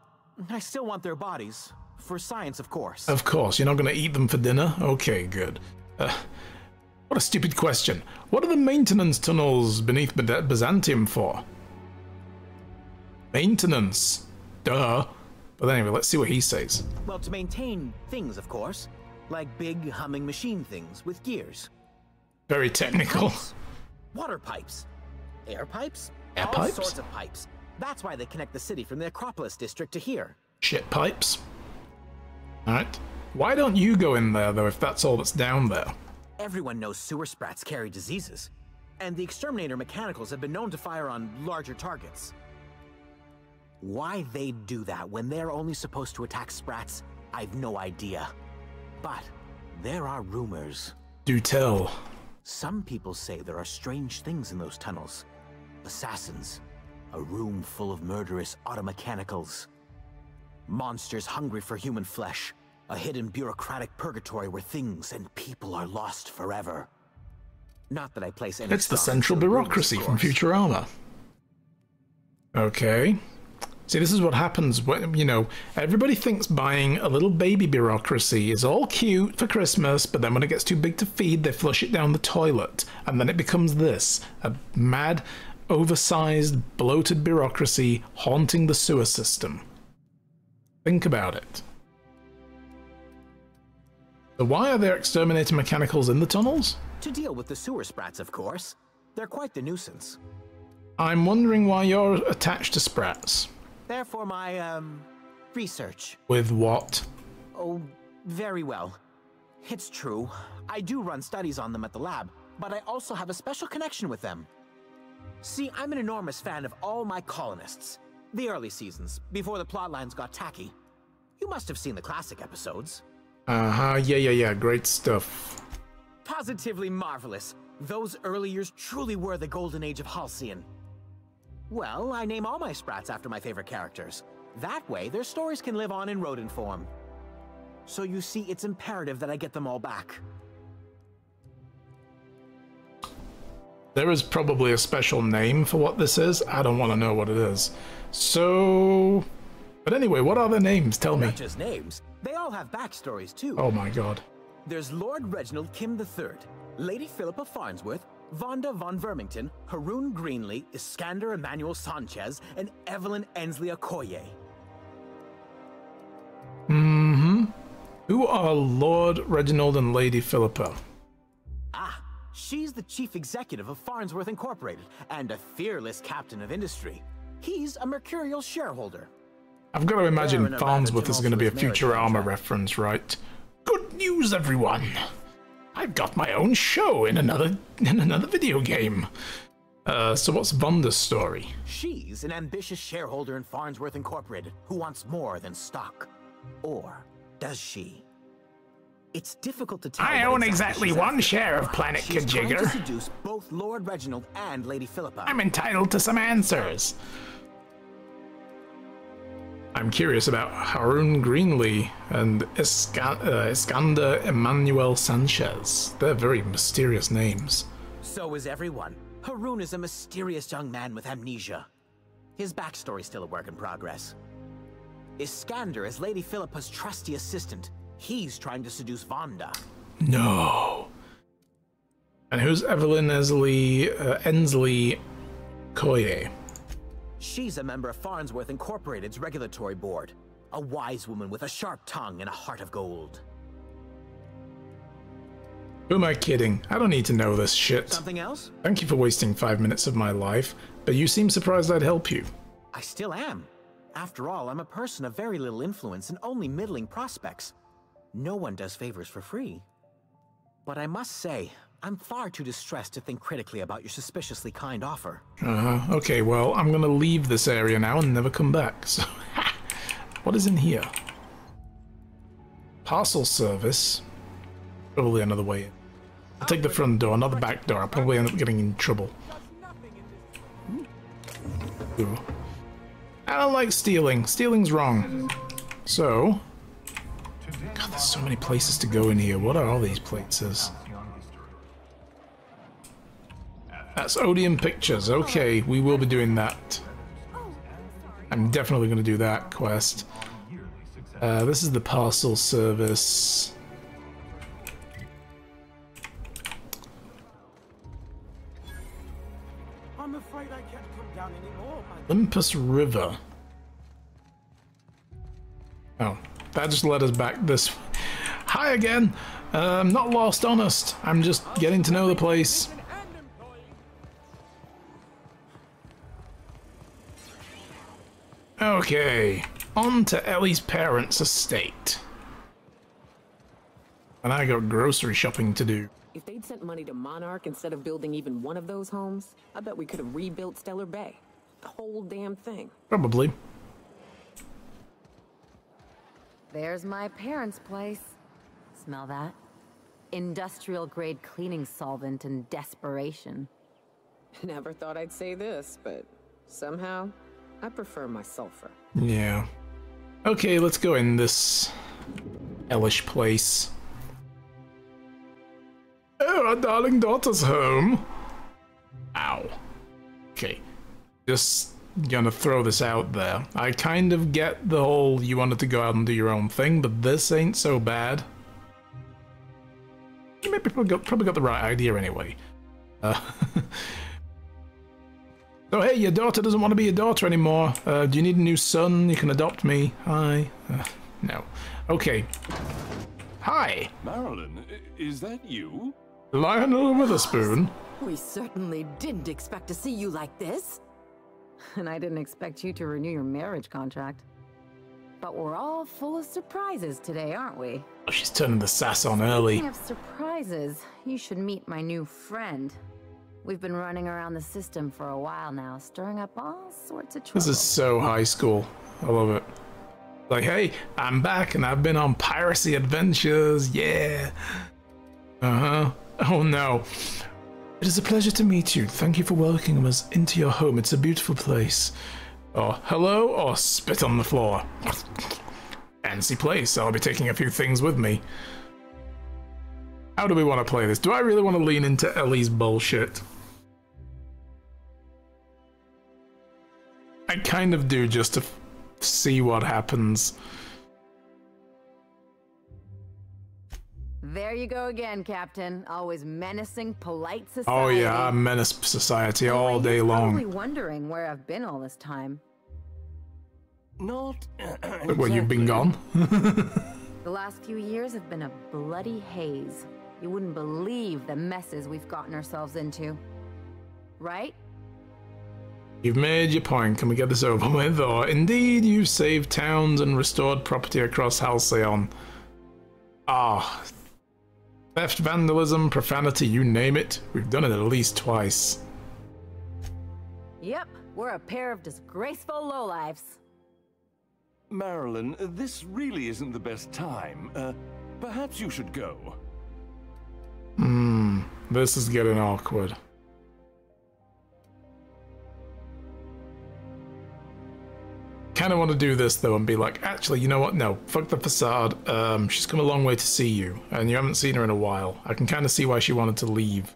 I still want their bodies. For science, of course. Of course, you're not going to eat them for dinner? Okay, good. What a stupid question. What are the maintenance tunnels beneath Byzantium for? Maintenance. Duh. But anyway, let's see what he says. Well, to maintain things, of course. Like big, humming machine things with gears. Very technical. Pipes. Water pipes. Air pipes. Air All pipes? sorts of pipes. That's why they connect the city from the Acropolis district to here. Shit pipes. Alright. Why don't you go in there, though, if that's all that's down there? Everyone knows sewer sprats carry diseases. And the exterminator mechanicals have been known to fire on larger targets. Why they'd do that when they're only supposed to attack sprats, I've no idea. But there are rumors. Do tell. Some people say there are strange things in those tunnels. Assassins. A room full of murderous automechanicals. Monsters hungry for human flesh. A hidden bureaucratic purgatory where things and people are lost forever. Not that I place any It's the stock in central the rumors, bureaucracy of from course. Futurama. Okay. See, this is what happens when, you know, everybody thinks buying a little baby bureaucracy is all cute for Christmas, but then when it gets too big to feed, they flush it down the toilet. And then it becomes this, a mad, oversized, bloated bureaucracy haunting the sewer system. Think about it. So why are there exterminator mechanicals in the tunnels? To deal with the sewer sprats, of course. They're quite the nuisance. I'm wondering why you're attached to sprats. They're for my, research. With what? Oh, very well. It's true. I do run studies on them at the lab, but I also have a special connection with them. See, I'm an enormous fan of all my colonists. The early seasons, before the plotlines got tacky. You must have seen the classic episodes. Uh-huh, yeah, great stuff. Positively marvelous. Those early years truly were the golden age of Halcyon. Well, I name all my sprats after my favorite characters. That way, their stories can live on in rodent form. So you see, it's imperative that I get them all back. There is probably a special name for what this is. I don't want to know what it is. So... But anyway, what are their names? Tell me. Not just names. They all have backstories, too. Oh my god. There's Lord Reginald Kim III, Lady Philippa Farnsworth, Vonda von Vermington, Haroon Greenlee, Iskander Emmanuel Sanchez, and Evelyn Ensley Okoye. Mm-hmm. Who are Lord Reginald and Lady Philippa? Ah, she's the chief executive of Farnsworth Incorporated, and a fearless captain of industry. He's a mercurial shareholder. I've got to imagine Baron of Farnsworth is Abington going to be a also is married Futurama contract. reference, right? Good news, everyone! I've got my own show in another video game. So what's Vonda's story? She's an ambitious shareholder in Farnsworth Incorporated who wants more than stock. Or does she? It's difficult to tell. I own exactly one share of Planet She's trying to Kajigger. seduce both Lord Reginald and Lady Philippa. I'm entitled to some answers. I'm curious about Haroun Greenlee and Iskander Emmanuel Sanchez. They're very mysterious names. So is everyone. Haroun is a mysterious young man with amnesia. His backstory's still a work in progress. Iskander is Lady Philippa's trusty assistant. He's trying to seduce Vonda. No. And who's Evelyn Ensley Koye? She's a member of Farnsworth Incorporated's regulatory board. A wise woman with a sharp tongue and a heart of gold. Who am I kidding? I don't need to know this shit. Something else? Thank you for wasting 5 minutes of my life, but you seem surprised I'd help you. I still am. After all, I'm a person of very little influence and only middling prospects. No one does favors for free. But I must say, I'm far too distressed to think critically about your suspiciously kind offer. Okay, well, I'm gonna leave this area now and never come back, so... What is in here? Parcel service. Probably another way in. I'll take the front door, not the back door. I'll probably end up getting in trouble. Ooh. I don't like stealing. Stealing's wrong. So... God, there's so many places to go in here. What are all these places? That's Odeon Pictures. Okay, we will be doing that. I'm definitely going to do that quest. This is the parcel service. I'm afraid I can't come down anymore. Olympus River. Oh, that just led us back this way. Hi again. I'm not lost, honest. I'm just getting to know the place. Okay, on to Ellie's parents' estate. And I got grocery shopping to do. If they'd sent money to Monarch instead of building even one of those homes, I bet we could have rebuilt Stellar Bay. The whole damn thing. Probably. There's my parents' place. Smell that? Industrial-grade cleaning solvent and desperation. Never thought I'd say this, but somehow, I prefer my sulfur. Yeah. Okay, let's go in this hellish place. Oh, our darling daughter's home. Ow. Okay. Just gonna throw this out there. I kind of get the whole you wanted to go out and do your own thing, but this ain't so bad. You maybe probably got the right idea anyway. So hey, your daughter doesn't want to be your daughter anymore. Do you need a new son? You can adopt me. Hi. No. Okay. Hi. Marilyn, is that you? Lionel Witherspoon. We certainly didn't expect to see you like this. And I didn't expect you to renew your marriage contract. But we're all full of surprises today, aren't we? Oh, she's turning the sass on early. Speaking of surprises, you should meet my new friend. We've been running around the system for a while now, stirring up all sorts of trouble. This is so high school. I love it. Like, hey, I'm back and I've been on piracy adventures. Yeah. Uh-huh. Oh no. It is a pleasure to meet you. Thank you for welcoming us into your home. It's a beautiful place. Oh, hello, or spit on the floor. Fancy place. I'll be taking a few things with me. How do we want to play this? Do I really want to lean into Ellie's bullshit? I kind of do, just to see what happens. There you go again, Captain. Always menacing, polite society. Oh yeah, I menace society all day long. Probably wondering where I've been all this time. Not Well, you've been gone. The last few years have been a bloody haze. You wouldn't believe the messes we've gotten ourselves into. Right? You've made your point. Can we get this over with? Or indeed, you've saved towns and restored property across Halcyon. Ah. Theft, vandalism, profanity, you name it. We've done it at least twice. Yep, we're a pair of disgraceful lowlifes. Marilyn, this really isn't the best time. Perhaps you should go. This is getting awkward. Kind of want to do this though and be like, actually, you know what? No, fuck the facade. She's come a long way to see you, and you haven't seen her in a while. I can kind of see why she wanted to leave.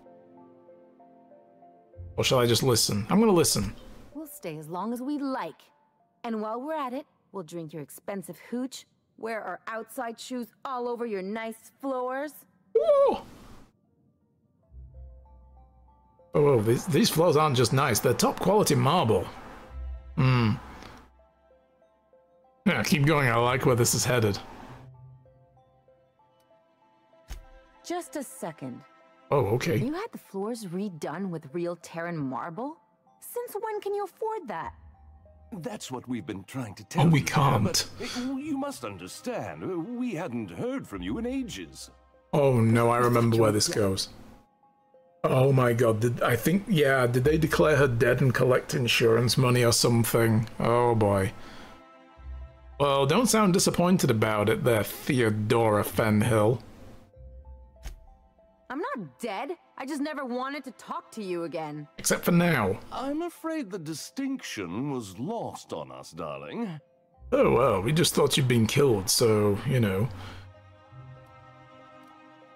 Or shall I just listen? I'm gonna listen. We'll stay as long as we like. And while we're at it, we'll drink your expensive hooch, wear our outside shoes all over your nice floors. Ooh. Oh, these floors aren't just nice, they're top quality marble. Yeah, keep going, I like where this is headed. Just a second. Oh, okay. You had the floors redone with real Terran marble? Since when can you afford that? That's what we've been trying to tell you. Oh, we can't. But you must understand, we hadn't heard from you in ages. Oh no, I remember where this goes. Oh my god, did they declare her dead and collect insurance money or something? Oh boy. Well, don't sound disappointed about it there, Theodora Fenhill. I'm not dead. I just never wanted to talk to you again. Except for now. I'm afraid the distinction was lost on us, darling. Oh well, we just thought you'd been killed, so, you know.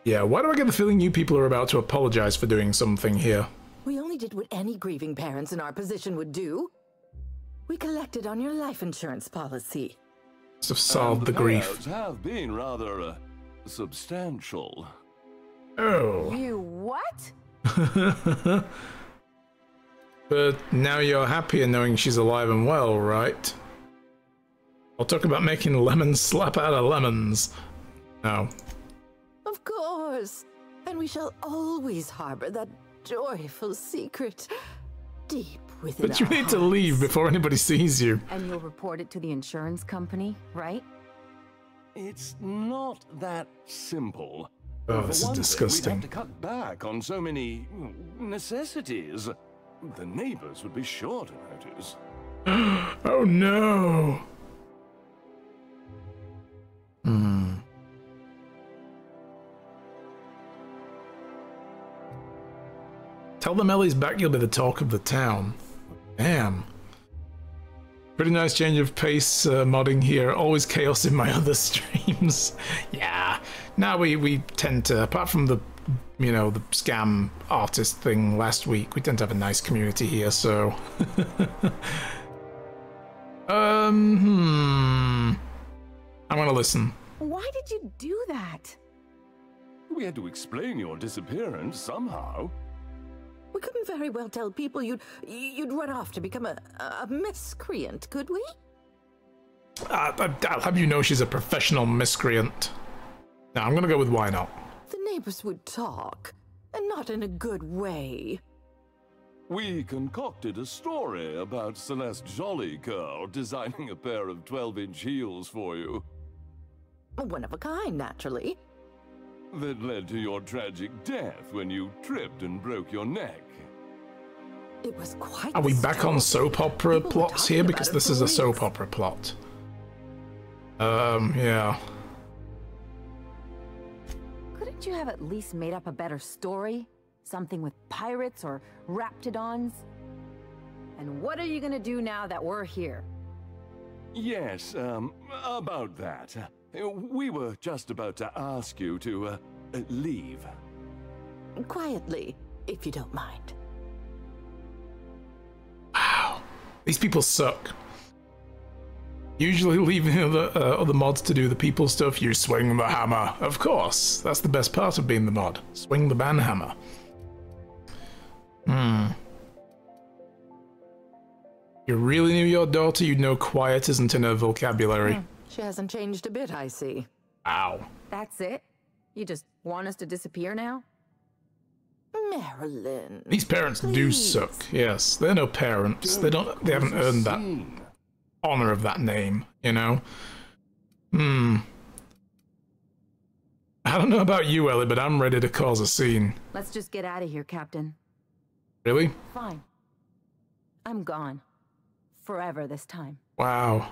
Yeah, why do I get the feeling you people are about to apologize for doing something here? We only did what any grieving parents in our position would do. We collected on your life insurance policy. Must have solved the grief. The payouts have been rather substantial. Oh. You what? But now you're happier knowing she's alive and well, right? I'll talk about making lemons slap out of lemons. No. Of course. And we shall always harbor that joyful secret deep within But you our need to leave before anybody sees you. And you'll report it to the insurance company, right? It's not that simple. Oh, this is disgusting. We'd have to cut back on so many necessities. The neighbors would be sure to notice. Oh no! Tell them Ellie's back, you'll be the talk of the town. Damn. Pretty nice change of pace modding here. Always chaos in my other streams. Yeah. Now we tend to, apart from the, you know, the scam artist thing last week, we tend to have a nice community here, so. I'm gonna listen. Why did you do that? We had to explain your disappearance somehow. We couldn't very well tell people you'd run off to become a miscreant, could we? I'll have you know she's a professional miscreant. No, I'm gonna go with why not. The neighbors would talk, and not in a good way. We concocted a story about Celeste Jollycurl designing a pair of 12-inch heels for you. One of a kind, naturally. That led to your tragic death when you tripped and broke your neck. It was quite. Are we back on soap opera plots here? Because this is a soap opera plot. Yeah. Couldn't you have at least made up a better story? Something with pirates or raptidons? And what are you gonna do now that we're here? Yes, about that. We were just about to ask you to, leave. Quietly, if you don't mind. Wow. These people suck. Usually leaving other mods to do the people stuff, you swing the hammer. Of course, that's the best part of being the mod. Swing the banhammer. You really knew your daughter, you'd know quiet isn't in her vocabulary. She hasn't changed a bit, I see. Ow. That's it? You just want us to disappear now? Marilyn. These parents do suck. Yes, they're no parents. They haven't earned that honor of that name, you know? I don't know about you, Ellie, but I'm ready to cause a scene. Let's just get out of here, Captain. Really? Fine. I'm gone. Forever this time. Wow.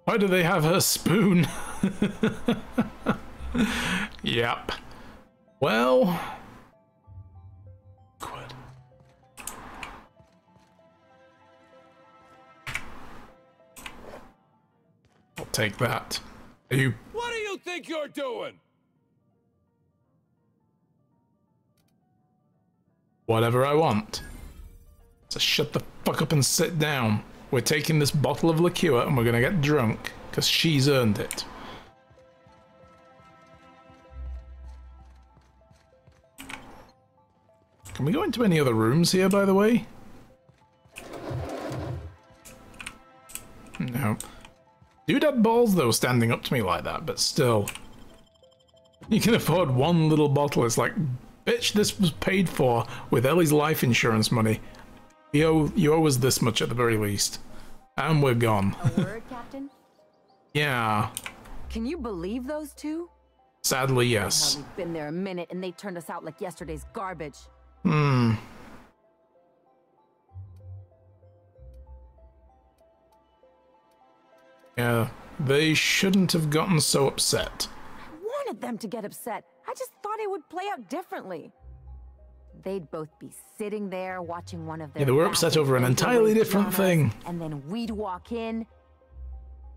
Why do they have her spoon? Yep. Well... Quid. I'll take that. Are you... What do you think you're doing? Whatever I want. So shut the fuck up and sit down. We're taking this bottle of liqueur and we're gonna get drunk, because she's earned it. Can we go into any other rooms here, by the way? No. Dude had balls, though, standing up to me like that, but still. You can afford one little bottle. It's like, bitch, this was paid for with Ellie's life insurance money. You owe us this much at the very least. And we're gone. A word, Captain? Yeah. Can you believe those two? Sadly, yes. We've been there a minute and they turned us out like yesterday's garbage. Hmm. Yeah, they shouldn't have gotten so upset. I wanted them to get upset. I just thought it would play out differently. They'd both be sitting there watching one of their... Yeah, they were upset over an entirely different thing. And then we'd walk in.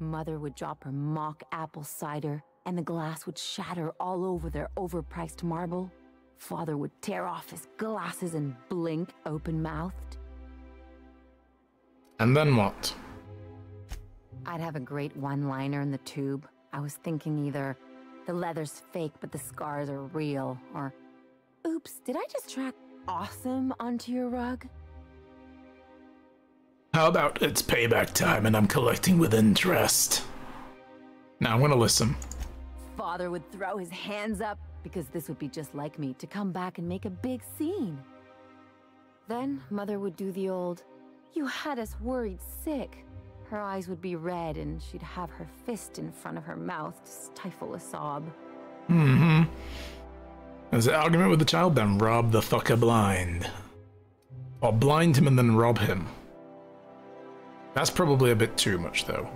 Mother would drop her mock apple cider, and the glass would shatter all over their overpriced marble. Father would tear off his glasses and blink open-mouthed. And then what? I'd have a great one-liner in the tube. I was thinking either, the leather's fake but the scars are real, or, oops, did I just track awesome onto your rug? How about it's payback time and I'm collecting with interest? Now I'm gonna listen. Father would throw his hands up, because this would be just like me, to come back and make a big scene. Then Mother would do the old, you had us worried sick. Her eyes would be red and she'd have her fist in front of her mouth to stifle a sob. Mm-hmm. There's an argument with the child, then rob the fucker blind. Or blind him and then rob him. That's probably a bit too much, though.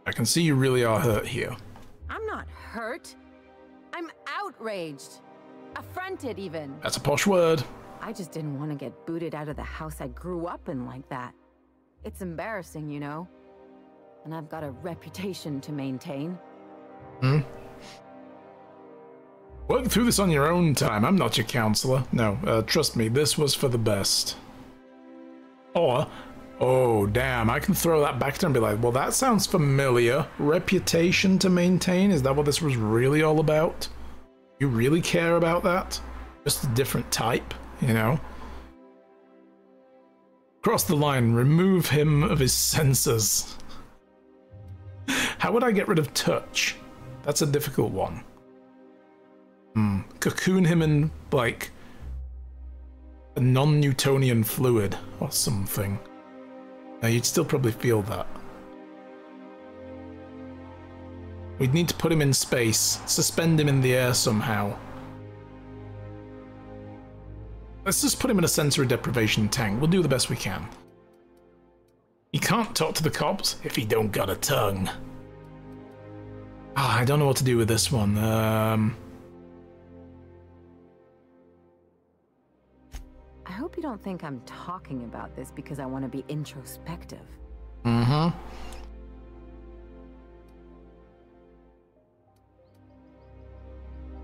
I can see you really are hurt here. I'm not hurt. I'm outraged. Affronted, even. That's a posh word. I just didn't want to get booted out of the house I grew up in like that. It's embarrassing, you know? And I've got a reputation to maintain. Hmm? Work through this on your own time. I'm not your counselor. No, trust me, this was for the best. Or, oh damn, I can throw that back to her and be like, well, that sounds familiar. Reputation to maintain? Is that what this was really all about? You really care about that? Just a different type, you know? Cross the line, remove him of his senses. How would I get rid of touch? That's a difficult one. Cocoon him in, like, a non-Newtonian fluid or something. Now, you'd still probably feel that. We'd need to put him in space, suspend him in the air somehow. Let's just put him in a sensory deprivation tank. We'll do the best we can. He can't talk to the cops if he don't got a tongue. I don't know what to do with this one. I hope you don't think I'm talking about this because I want to be introspective. Mm-hmm.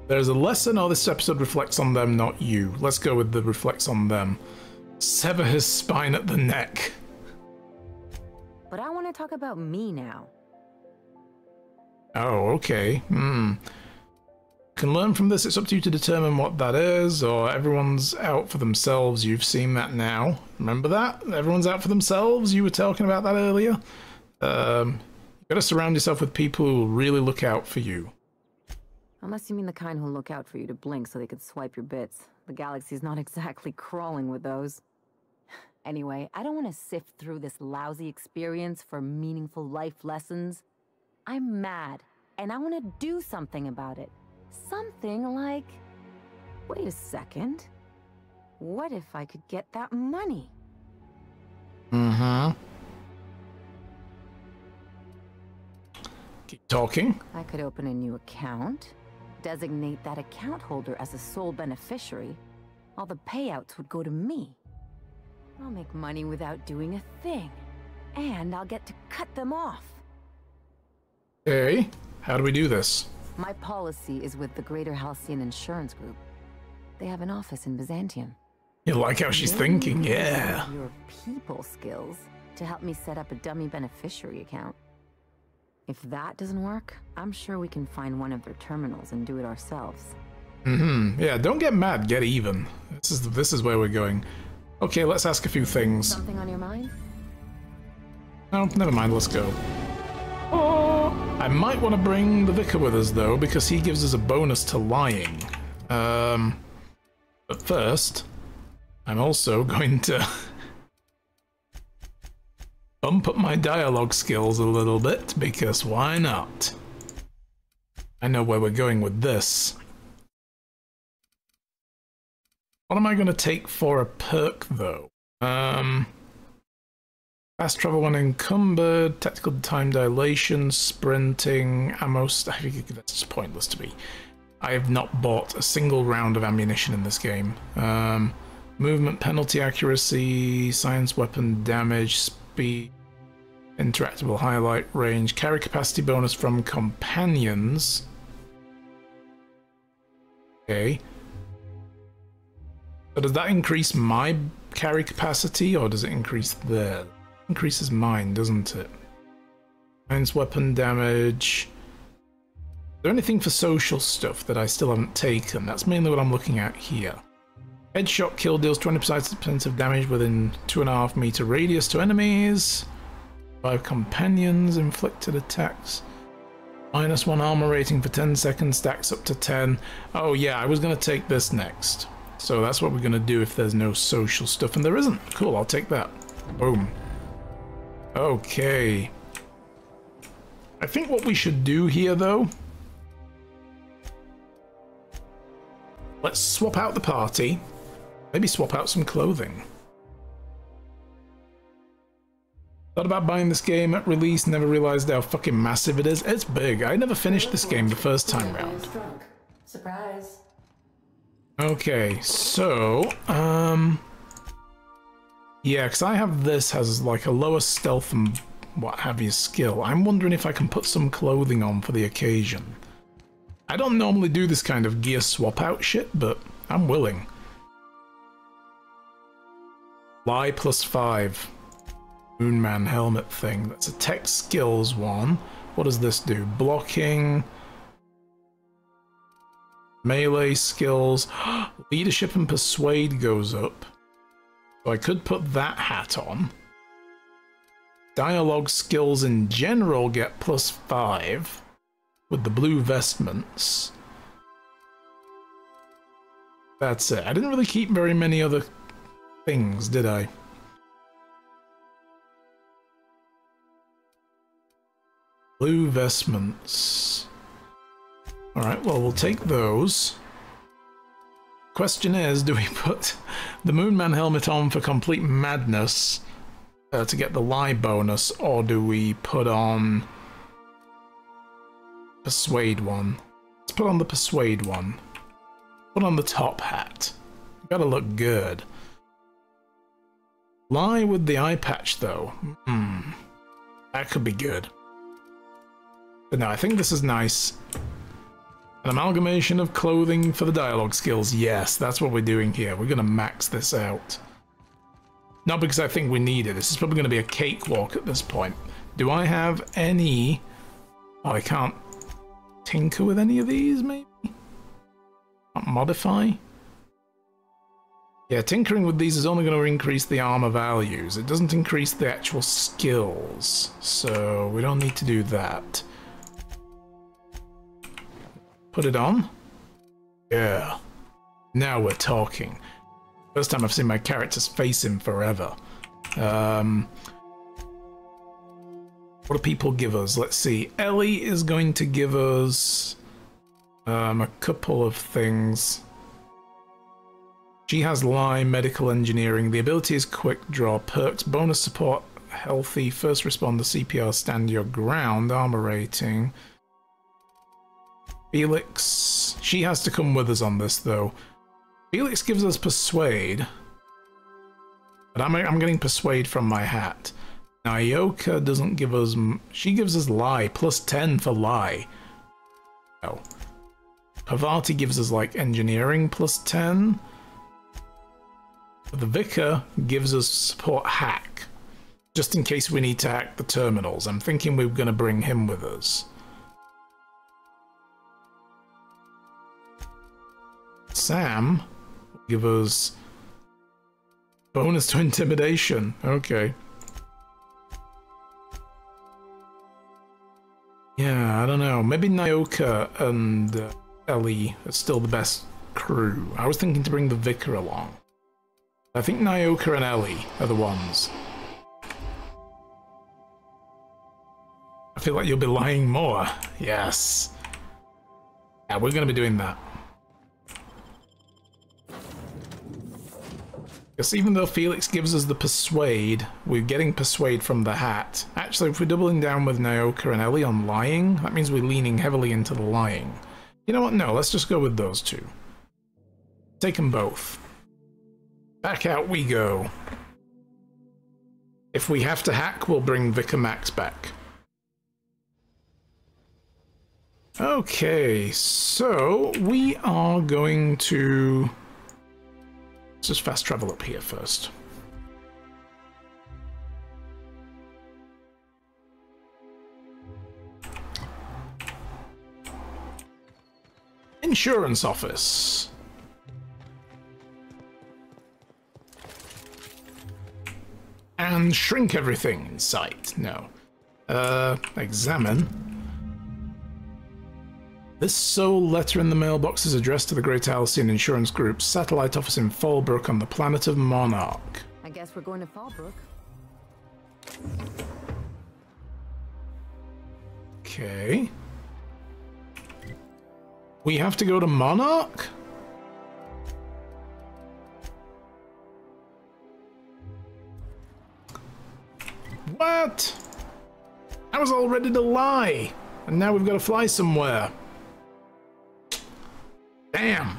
There's a lesson, or this episode reflects on them, not you. Let's go with the reflects on them. Sever his spine at the neck. But I want to talk about me now. Oh, okay. Can learn from this. It's up to you to determine what that is, or everyone's out for themselves. You've seen that now. Remember that? Everyone's out for themselves? You were talking about that earlier. You gotta surround yourself with people who will really look out for you. Unless you mean the kind who'll look out for you to blink so they could swipe your bits. The galaxy's not exactly crawling with those. Anyway, I don't want to sift through this lousy experience for meaningful life lessons. I'm mad, and I want to do something about it. Something like... Wait a second. What if I could get that money? Mm-hmm. Keep talking. I could open a new account, designate that account holder as a sole beneficiary. All the payouts would go to me. I'll make money without doing a thing. And I'll get to cut them off. Okay, how do we do this? My policy is with the Greater Halcyon Insurance Group. They have an office in Byzantium. You like how she's thinking, yeah. Your people skills to help me set up a dummy beneficiary account. If that doesn't work, I'm sure we can find one of their terminals and do it ourselves. Mm-hmm. Yeah, don't get mad, get even. This is where we're going. Okay, let's ask a few things. Something on your mind? No, never mind, let's go. Oh, I might want to bring the Vicar with us, though, because he gives us a bonus to lying. But first, I'm also going to bump up my dialogue skills a little bit, because why not? I know where we're going with this. What am I going to take for a perk, though? Fast travel when encumbered, tactical time dilation, sprinting, ammo... I think that's just pointless to me. I have not bought a single round of ammunition in this game. Movement penalty accuracy, science weapon damage, speed, interactable highlight range, carry capacity bonus from companions. Okay. So does that increase my carry capacity, or does it increase theirs? Increases mine, doesn't it? Science weapon damage. Is there anything for social stuff that I still haven't taken? That's mainly what I'm looking at here. Headshot kill deals 20% of damage within 2.5 meter radius to enemies. 5 companions, inflicted attacks. -1 armor rating for 10 seconds, stacks up to 10. Oh yeah, I was going to take this next. So that's what we're going to do if there's no social stuff, and there isn't. Cool, I'll take that. Boom. Okay. I think what we should do here, though... Let's swap out the party. Maybe swap out some clothing. Thought about buying this game at release, never realized how fucking massive it is. It's big. I never finished this game the first time round. Surprise. Okay, so, yeah, because I have this as like a lower stealth and what have you skill. I'm wondering if I can put some clothing on for the occasion. I don't normally do this kind of gear swap out shit, but I'm willing. Lie +5. Moonman helmet thing. That's a tech skills one. What does this do? Blocking. Melee skills. Leadership and persuade goes up. So I could put that hat on. Dialogue skills in general get +5 with the blue vestments. That's it. I didn't really keep very many other things, did I? Blue vestments. Alright, well, we'll take those. Question is, do we put the Moonman helmet on for complete madness to get the lie bonus, or do we put on persuade one? Let's put on the persuade one. Put on the top hat. Gotta look good. Lie with the eye patch, though. That could be good. But no, I think this is nice. An amalgamation of clothing for the dialogue skills. Yes, that's what we're doing here. We're going to max this out. Not because I think we need it. This is probably going to be a cakewalk at this point. Do I have any... Oh, I can't tinker with any of these, maybe? Can't modify? Yeah, tinkering with these is only going to increase the armor values. It doesn't increase the actual skills. So we don't need to do that. Put it on. Yeah. Now we're talking. First time I've seen my character's face in forever. What do people give us? Let's see. Ellie is going to give us A couple of things. She has lie, medical engineering. The ability is quick draw. Perks, bonus support, healthy, first responder, CPR, stand your ground, armor rating. Felix, she has to come with us on this though. Felix gives us persuade, but I'm getting persuade from my hat. Nyoka doesn't give us, she gives us lie, plus 10 for lie. Oh. Parvati gives us like engineering plus 10. But the Vicar gives us support hack, just in case we need to hack the terminals. I'm thinking we're going to bring him with us. Sam will give us bonus to intimidation. Okay. Yeah, I don't know. Maybe Nyoka and Ellie are still the best crew. I was thinking to bring the Vicar along. I think Nyoka and Ellie are the ones. I feel like you'll be lying more. Yes. Yeah, we're going to be doing that. Because even though Felix gives us the persuade, we're getting persuade from the hat. Actually, if we're doubling down with Nyoka and Ellie on lying, that means we're leaning heavily into the lying. You know what? No, let's just go with those two. Take them both. Back out we go. If we have to hack, we'll bring Vicar Max back. Okay, so we are going to... Let's just fast travel up here first. Insurance office. And shrink everything in sight. No. Examine. This sole letter in the mailbox is addressed to the Great Halcyon Insurance Group's satellite office in Fallbrook on the planet of Monarch. I guess we're going to Fallbrook. Okay. We have to go to Monarch? What? I was all ready to lie, and now we've got to fly somewhere. Damn.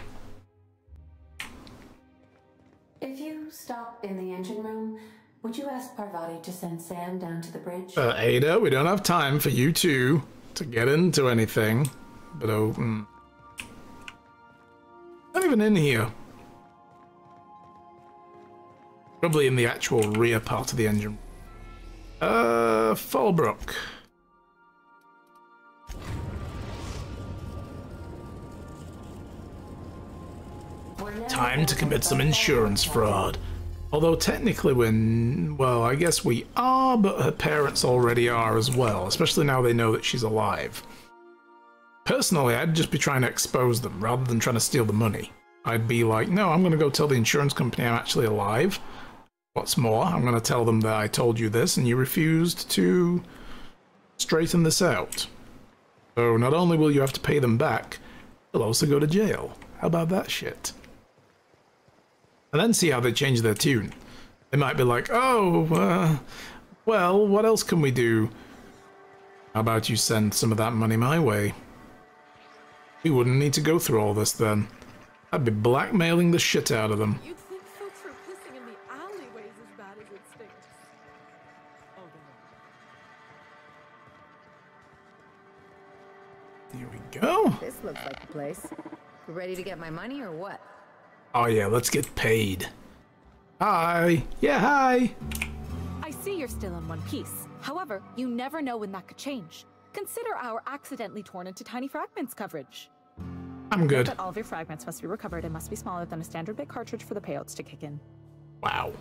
If you stop in the engine room, would you ask Parvati to send Sam down to the bridge? Ada, we don't have time for you two to get into anything. But not even in here. Probably in the actual rear part of the engine. Fallbrook. Time to commit some insurance fraud. Although technically well, I guess we are, but her parents already are as well, especially now they know that she's alive. Personally, I'd just be trying to expose them rather than trying to steal the money. I'd be like, no, I'm going to go tell the insurance company I'm actually alive. What's more, I'm going to tell them that I told you this and you refused to straighten this out. So not only will you have to pay them back, you'll also go to jail. How about that shit? And then see how they change their tune. They might be like, oh, well, what else can we do? How about you send some of that money my way? We wouldn't need to go through all this then. I'd be blackmailing the shit out of them. You'd think folks were pissing in the alleyways as bad as it stinks. Here we go. This looks like the place. You ready to get my money or what? Oh yeah, let's get paid. Hi. Yeah, hi. I see you're still in one piece. However, you never know when that could change. Consider our accidentally torn into tiny fragments coverage. I'm good. Note that all of your fragments must be recovered and must be smaller than a standard bit cartridge for the payouts to kick in. Wow.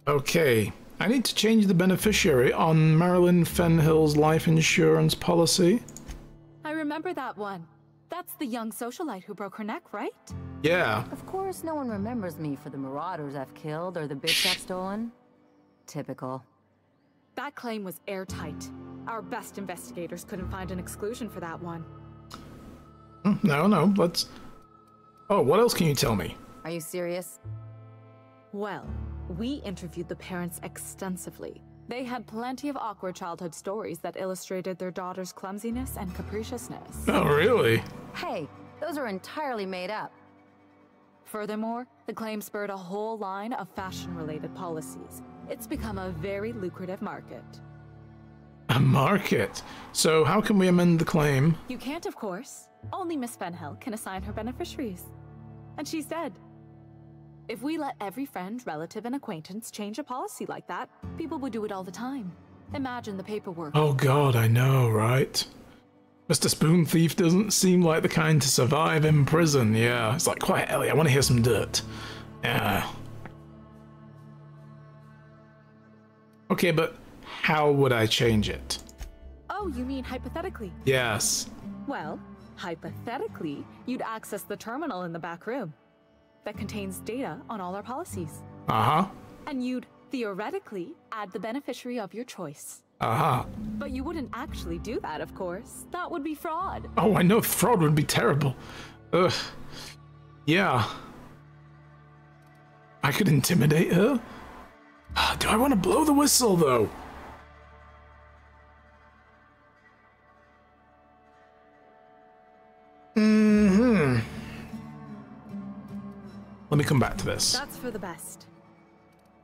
Okay. I need to change the beneficiary on Marilyn Fenhill's life insurance policy. I remember that one. That's the young socialite who broke her neck, right? Yeah. Of course, no one remembers me for the marauders I've killed or the bits I've stolen. Typical. That claim was airtight. Our best investigators couldn't find an exclusion for that one. No, let's... Oh, what else can you tell me? Are you serious? Well, we interviewed the parents extensively. They had plenty of awkward childhood stories that illustrated their daughter's clumsiness and capriciousness. Oh, really? Hey, those are entirely made up. Furthermore, the claim spurred a whole line of fashion-related policies. It's become a very lucrative market. A market? So how can we amend the claim? You can't, of course. Only Miss Fenhill can assign her beneficiaries. And she's dead. If we let every friend, relative, and acquaintance change a policy like that, people would do it all the time. Imagine the paperwork. Oh god, I know, right? Mr. Spoon Thief doesn't seem like the kind to survive in prison, yeah. It's like, quiet, Ellie, I want to hear some dirt. Yeah. Okay, but how would I change it? Oh, you mean hypothetically? Yes. Well, hypothetically, you'd access the terminal in the back room that contains data on all our policies. Uh-huh. And you'd, theoretically, add the beneficiary of your choice. Uh-huh. But you wouldn't actually do that, of course. That would be fraud. Oh, I know, fraud would be terrible. Ugh. Yeah. I could intimidate her? Do I want to blow the whistle, though? Let me come back to this. That's for the best.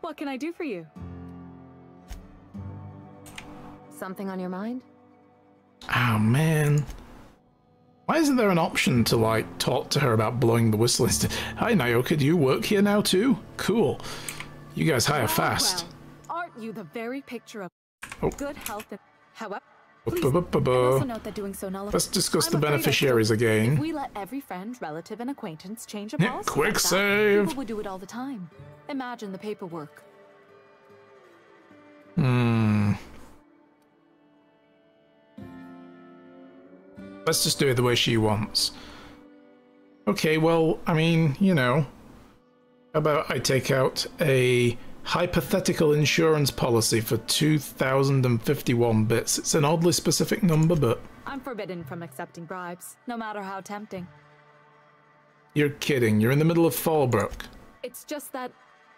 What can I do for you? Something on your mind? Oh, man. Why isn't there an option to, like, talk to her about blowing the whistle instead? Hi, Nyoka, do you work here now, too? Cool. You guys hire fast. Well, aren't you the very picture of good health and... However... Please, also note that doing so let's discuss the beneficiaries again. If we let every friend, relative, and acquaintance change a policy quick like save. that, people would do it all the time. Imagine the paperwork. Let's just do it the way she wants. Okay, well, I mean, you know, how about I take out a hypothetical insurance policy for 2,051 bits. It's an oddly specific number, but... I'm forbidden from accepting bribes, no matter how tempting. You're kidding. You're in the middle of Fallbrook. It's just that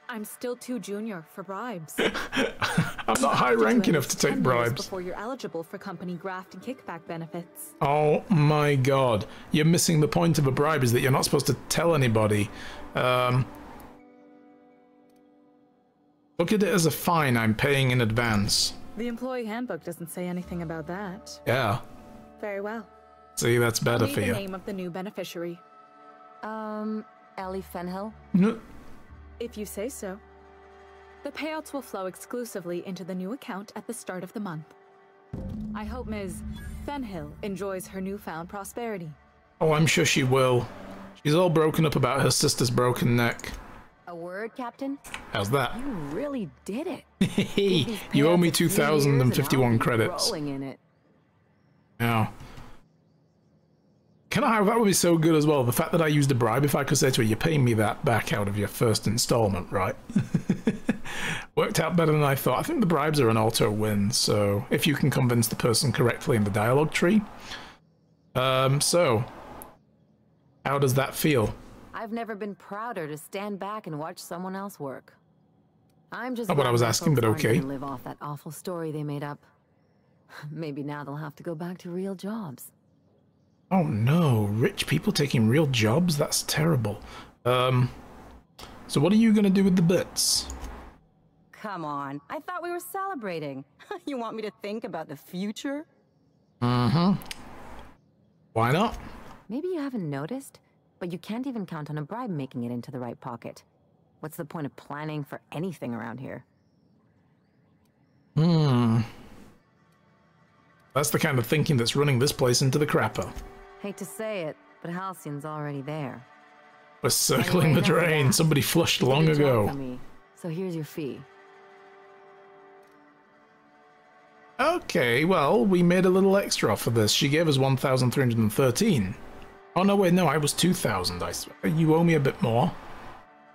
I'm still too junior for bribes. I'm not high rank enough to take bribes. Before you're eligible for company graft and kickback benefits. Oh my god. You're missing the point of a bribe is that you're not supposed to tell anybody. Look at it as a fine I'm paying in advance. The employee handbook doesn't say anything about that. Yeah. Very well. See, that's better for you. The name of the new beneficiary. Ellie Fenhill? No. If you say so. The payouts will flow exclusively into the new account at the start of the month. I hope Ms. Fenhill enjoys her newfound prosperity. Oh, I'm sure she will. She's all broken up about her sister's broken neck. A word, Captain? How's that? You really did it. Hey, you owe me 2,051 credits. Rolling in it. Now, that would be so good as well. The fact that I used a bribe, if I could say to her, you're paying me that back out of your first installment, right? Worked out better than I thought. I think the bribes are an auto win, so if you can convince the person correctly in the dialogue tree. So, how does that feel? I've never been prouder to stand back and watch someone else work. I'm just not what I was asking, but okay. Live off that awful story they made up. Maybe now they'll have to go back to real jobs. Oh no, rich people taking real jobs? That's terrible. So what are you gonna do with the bits? Come on, I thought we were celebrating. You want me to think about the future? Mm-hmm. Why not? Maybe you haven't noticed, but you can't even count on a bribe making it into the right pocket. What's the point of planning for anything around here? That's the kind of thinking that's running this place into the crapper. Hate to say it, but Halcyon's already there. We're circling the drain. Somebody flushed long ago. So here's your fee. Okay, well, we made a little extra for this. She gave us 1,313. Oh, no, wait, no, I was 2,000. You owe me a bit more.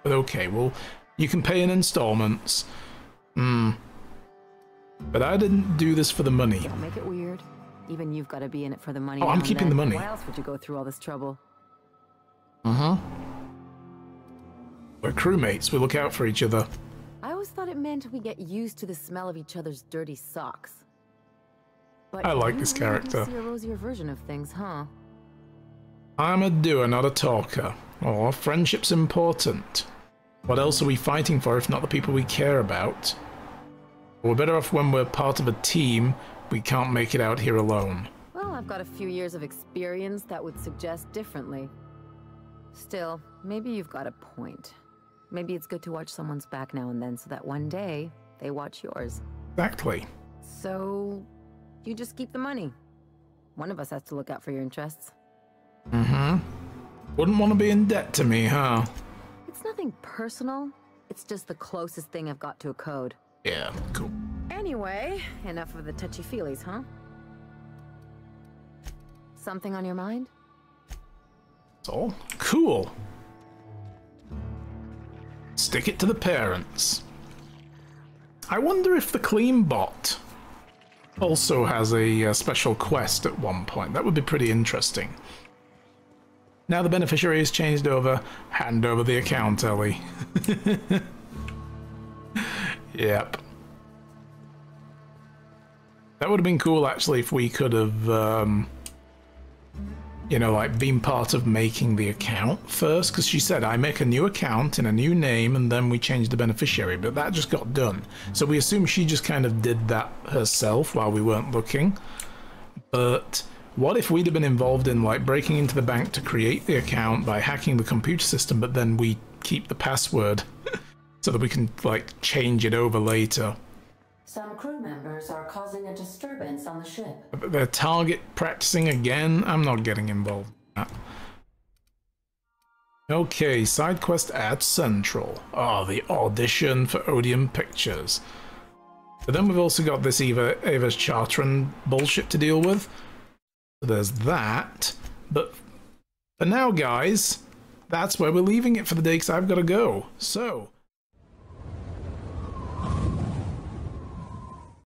But okay, well, you can pay in installments. But I didn't do this for the money. Don't make it weird. Even you've got to be in it for the money. Oh, I'm keeping the money. Why else would you go through all this trouble? Uh-huh. We're crewmates. We look out for each other. I always thought it meant we get used to the smell of each other's dirty socks. But I like this character. You see a rosier version of things, huh? I'm a doer, not a talker. Oh, friendship's important. What else are we fighting for if not the people we care about? We're better off when we're part of a team. We can't make it out here alone. Well, I've got a few years of experience that would suggest differently. Still, maybe you've got a point. Maybe it's good to watch someone's back now and then so that one day they watch yours. Exactly. So, you just keep the money. One of us has to look out for your interests. Mm-hmm. Wouldn't want to be in debt to me, huh? It's nothing personal. It's just the closest thing I've got to a code. Yeah, cool. Anyway, enough of the touchy-feelies, huh? Something on your mind? So, cool. Stick it to the parents. I wonder if the clean bot also has a special quest at one point. That would be pretty interesting. Now the beneficiary is changed over. Hand over the account, Ellie. Yep. That would have been cool, actually, if we could have, you know, like, been part of making the account first, because she said, I make a new account in a new name, and then we change the beneficiary, but that just got done. So we assume she just kind of did that herself while we weren't looking. But what if we'd have been involved in, like, breaking into the bank to create the account by hacking the computer system, but then we keep the password so that we can, like, change it over later? Some crew members are causing a disturbance on the ship. But they're target practicing again? I'm not getting involved in that. Okay, side quest at Central. Oh, the audition for Odeon Pictures. But then we've also got this Ava's Chartran bullshit to deal with. So there's that. But for now, guys, that's where we're leaving it for the day because I've got to go. So,